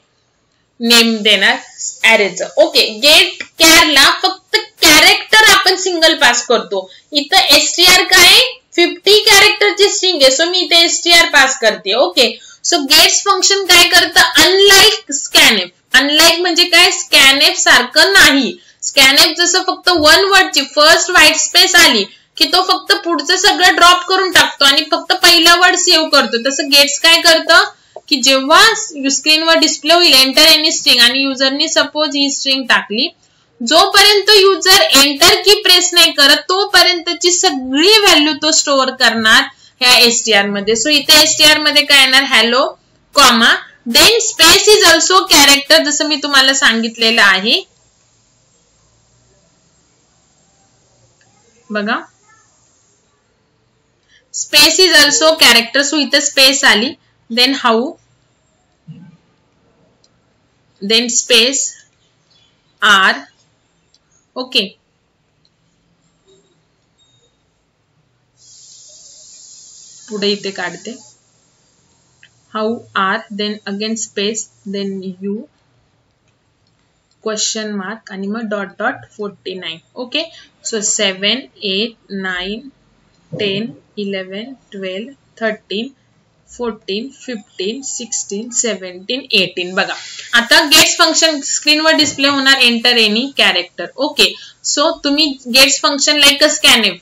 नेम देणार ॲरेचं. ओके, गेट कॅरला फक्त कॅरेक्टर आपण सिंगल पास करतो. इथं एसटीआर काय 50 कॅरेक्टरची स्ट्रिंग आहे, सो मी इथे एसटीआर पास करते. ओके, सो गेट्स फंक्शन काय करतं, अनलाईक स्कॅनएफ. अनलाईक म्हणजे काय, स्कॅनएफ सारखं नाही. स्कॅनएफ जसं फक्त वन वर्डची फर्स्ट व्हाईट स्पेस आली की तो फक्त पुढचं सगळं ड्रॉप करून टाकतो आणि फक्त पहिला वर्ड सेव्ह करतो. तसं गेट्स काय करतं की जेव्हा स्क्रीनवर डिस्प्ले होईल एंटर एनी स्ट्रिंग आणि युजरनी सपोज ही स्ट्रिंग टाकली, जोपर्यंत युजर एंटर की प्रेस नाही करत तोपर्यंतची सगळी व्हॅल्यू तो स्टोअर करणार ह्या एसटीआर मध्ये. सो इथे एसटीआर मध्ये काय येणार, hello comma then space is also character, जसं मी तुम्हाला सांगितलेलं आहे बघा. Space is also character, so इथे स्पेस आली, then how, then space are. Okay, पुढे इथे काढते how are, then again space, then you question mark आणि मग डॉट डॉट 49. Okay, so 7 8 9 10 11 12 13 14 15 16 17 18. बघा आता गेट्स फंक्शन स्क्रीनवर डिस्प्ले होणार enter any character. Okay, so तुम्ही gets function like a scanf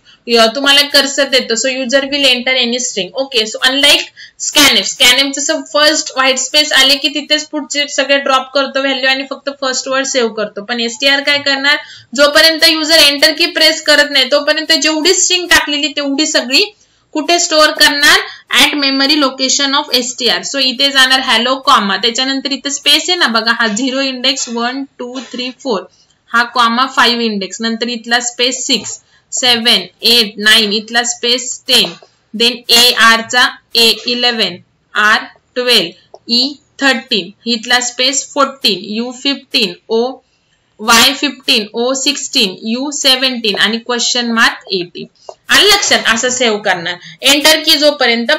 तुम्हाला कर्सर देतो, so user will enter any string. Okay, so unlike scanf, scanf जसं फर्स्ट व्हाईट स्पेस आले की तिथेच पुढचे सगळे ड्रॉप करतो व्हॅल्यू आणि फक्त फर्स्ट वर्ड सेव्ह करतो. पण एसटीआर काय करणार, जोपर्यंत युजर एंटर की प्रेस करत नाही तोपर्यंत जेवढी स्ट्रिंग टाकलेली तेवढी सगळी कुठे स्टोअर करणार, at memory location of STR. So इथे जाणार हॅलो कॉमा, त्याच्यानंतर इथे स्पेस आहे ना बघा, हा 0 इंडेक्स 1 2 3 4, हा कॉमा 5 इंडेक्स, नंतर इथला स्पेस 6 7 8 9, इथला स्पेस 10, देन ए आर चा ए 11, आर 12, ई 13, इथला space 14, U 15, O Y 15, O 16, U 17 आणि क्वेश्चन मार्क 18. आणि लक्षात असं सेव्ह करणार. एंटर की जोपर्यंत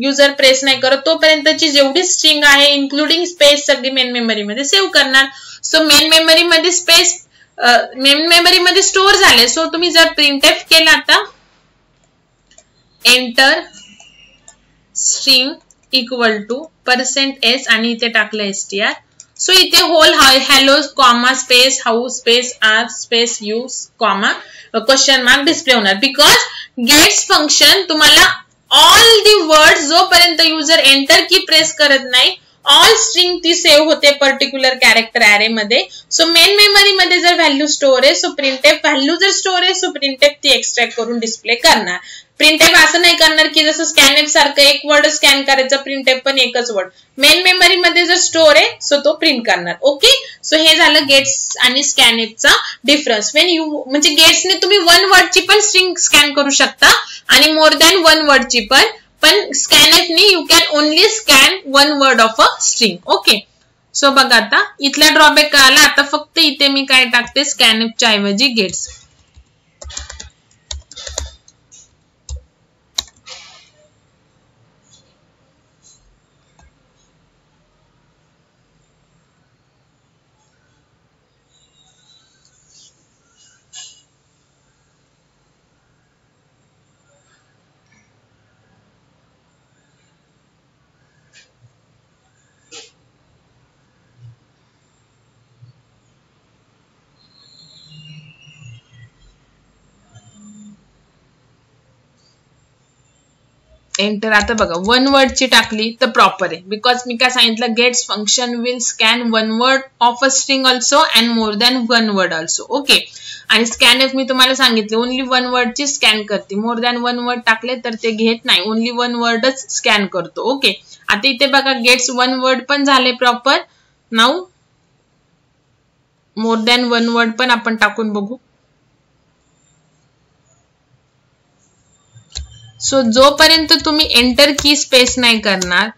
युजर प्रेस नाही करत तोपर्यंतची जेवढी स्ट्रिंग आहे इन्क्लुडिंग स्पेस सगळी मेन मेमरी मध्ये सेव्ह करणार. सो मेन मेमरी मध्ये स्पेस मेन मेमरी मध्ये स्टोअर झाले. सो तुम्ही जर प्रिंटएफ केला आता enter string equal to %s आणि इथे टाकलं एसटीआर. सो इथे whole hello comma space how space are space you comma question mark display होणार. बिकॉज गेट्स फंक्शन तुम्हाला ऑल दी वर्ड जोपर्यंत युजर एंटर की प्रेस करत नाही ऑल स्ट्रिंग ती सेव्ह होते पर्टिक्युलर कॅरेक्टर ऍरे मध्ये. So main memory मध्ये जर व्हॅल्यू स्टोअर आहे सो प्रिंटएफ व्हॅल्यू जर स्टोअर आहे सो प्रिंटएफ ती एक्सट्रॅक्ट करून डिस्प्ले करणार. प्रिंटएफ असं नाही करणार की जसं स्कॅनएफ सारखं एक वर्ड स्कॅन करायचं, प्रिंटएफ पण एकच वर्ड. मेन मेमरी मध्ये जर स्टोअर आहे सो तो प्रिंट करणार. ओके, सो हे झालं गेट्स आणि स्कॅनएफचा डिफरन्स. वेन यू म्हणजे गेट्सने तुम्ही वन वर्डची पण स्ट्रिंग स्कॅन करू शकता आणि मोर दॅन वन वर्डची पण स्कॅनएफने you can only scan one word of a string. Okay, so बघा आता इथला ड्रॉबॅक आला. आता फक्त इथे मी काय टाकते स्कॅनएफच्या ऐवजी गेट्स. एंटर. आता बघा वन वर्ड ची टाकली तर प्रॉपर आहे, बिकॉज मी काय सांगितलं, gets function will scan one word of a string also and more than one word also. Okay. आणि स्कॅनएफ मी तुम्हाला सांगितले ओनली वन वर्ड ची स्कॅन करते, मोर दॅन वन वर्ड टाकले तर ते घेत नाही, ओनली वन वर्डच स्कॅन करतो. ओके. आता इथे बघा गेट्स वन वर्ड पण झाले प्रॉपर. नाऊ मोर दॅन वन वर्ड पण आपण टाकून बघू. सो जोपर्यंत तुम्ही एंटर की स्पेस नाही करणार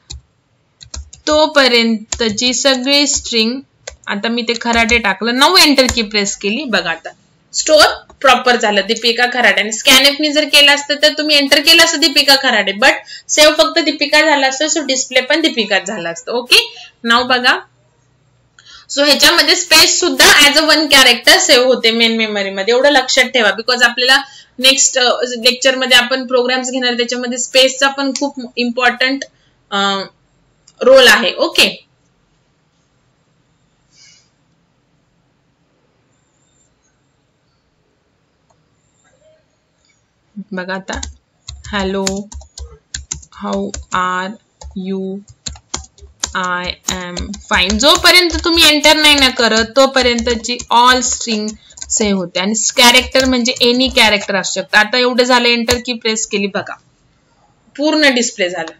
तोपर्यंतची सगळी स्ट्रिंग, आता मी ते खराटे टाकलं, 9 एंटर की प्रेस केली, बघा आता स्टोर प्रॉपर झालं दीपिका खराटे. आणि स्कॅनएफ नी जर केलं असतं तर तुम्ही एंटर केलं असतं दीपिका खराटे, बट सेव्ह फक्त दीपिका झाला असतं, सो डिस्प्ले पण दीपिकाच झाला असतं. ओके. नाव बघा. सो ह्याच्यामध्ये स्पेस सुद्धा as a one character save होते मेन मेमरी मध्ये, एवढं लक्षात ठेवा, बिकॉज आपल्याला नेक्स्ट लेक्चर मध्ये आपण प्रोग्राम्स घेणार, त्याच्यामध्ये स्पेसचा पण खूप इम्पॉर्टंट रोल आहे. ओके. बघा आता hello how are you, I am fine. जोपर्यंत तुम्ही एंटर नाही ना करत तोपर्यंतची ऑल स्ट्रिंग सेव्ह होते. आणि कॅरेक्टर म्हणजे एनी कॅरेक्टर असू शकतं. आता एवढं झालं, एंटर की प्रेस केली, बघा पूर्ण डिस्प्ले झालं.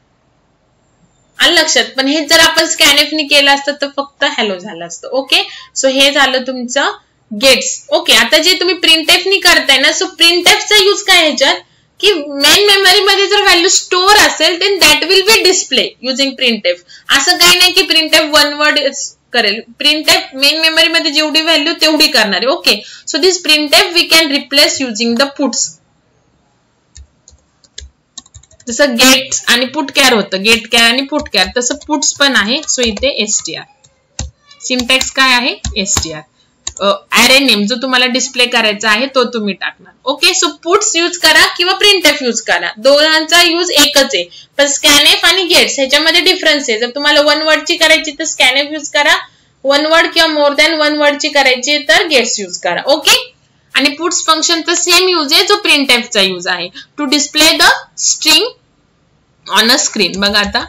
आलं लक्षात. पण हे जर आपण स्कॅनएफ नी केलं असतं तर फक्त हॅलो झालं असतं. ओके. सो हे झालं तुमचं गेट्स. ओके. आता जे तुम्ही प्रिंटएफ नी करताय ना, सो प्रिंटएफचा यूज काय ह्याच्यात, की मेन मेमरी मध्ये जर व्हॅल्यू स्टोर असेल then that will be display using printf. असं काही नाही की प्रिंटएफ वन वर्ड करेल, प्रिंटएफ मेन मेमरी मध्ये जेवढी व्हॅल्यू तेवढी करणार आहे. Okay. So this printf we can replace using the puts. जसं गेट्स आणि पुट कॅर होतं, गेट कॅर आणि पुट कॅर, तसं पुट्स पण आहे. सो इथे एसटीआर. सिंटॅक्स काय आहे, एसटीआर. ॲरे नेम जो तुम्हाला डिस्प्ले करायचा आहे तो तुम्ही टाकणार. ओके. सो पुट्स यूज करा किंवा प्रिंटएफ यूज करा, दोघांचा यूज एकच आहे. पण स्कॅनएफ आणि गेट्स ह्याच्यामध्ये डिफरन्स आहे. जर तुम्हाला वन वर्डची करायची तर स्कॅनएफ यूज करा, वन वर्ड किंवा मोर दॅन वन वर्डची करायची तर गेट्स यूज करा. ओके. आणि पुट्स फंक्शनचा सेम यूज आहे जो प्रिंटएफचा यूज आहे, to display the string on a screen. बघा आता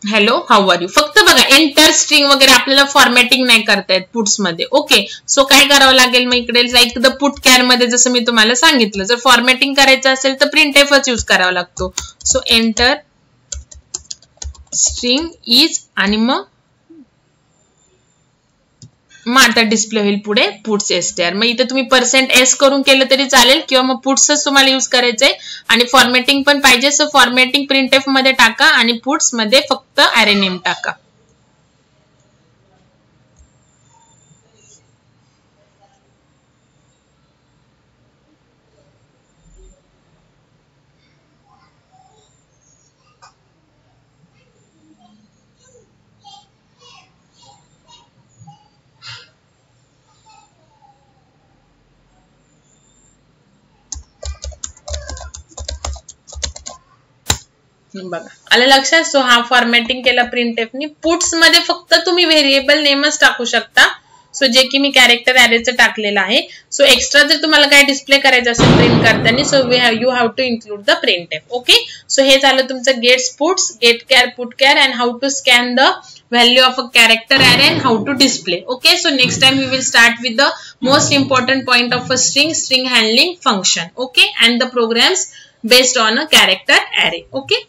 हॅलो हाऊ आर यू, फक्त बघा एंटर स्ट्रिंग वगैरे आपल्याला फॉर्मॅटिंग नाही करता येत पुट्स मध्ये. ओके. सो काय करावं लागेल मग इकडे, लाईक द पुट कॅर मध्ये जसं मी तुम्हाला सांगितलं, जर फॉर्मॅटिंग करायचं असेल तर प्रिंटएफच यूज करावा लागतो. सो एंटर स्ट्रिंग इज आणि मग आता डिस्प्ले होईल पुढे पुट्स एसटीआर. मग इथे तुम्ही %s करून केलं तरी चालेल किंवा मग पुट्सच तुम्हाला यूज करायचंय. आणि फॉर्मॅटिंग पण पाहिजे, सो फॉर्मॅटिंग प्रिंटएफ मध्ये टाका आणि पुट्स मध्ये फक्त ॲरे नेम टाका. बघा आलं लक्षात. सो हा फॉर्मॅटिंग केला प्रिंटएफ नी. पुट्स मध्ये फक्त तुम्ही व्हेरिएबल नेमच टाकू शकता, सो जे की मी कॅरेक्टर ॲरेचं टाकलेलं आहे. सो एक्स्ट्रा जर तुम्हाला काय डिस्प्ले करायचं असेल प्रिंट करताना, so you have to include the printf. Okay. So हे झालं तुमचं gets puts, get char put char, and how to scan the value of a character array and how to display. Okay, so next time we will start with the most important point of a string handling function. Okay, and the programs based on a character array. Okay.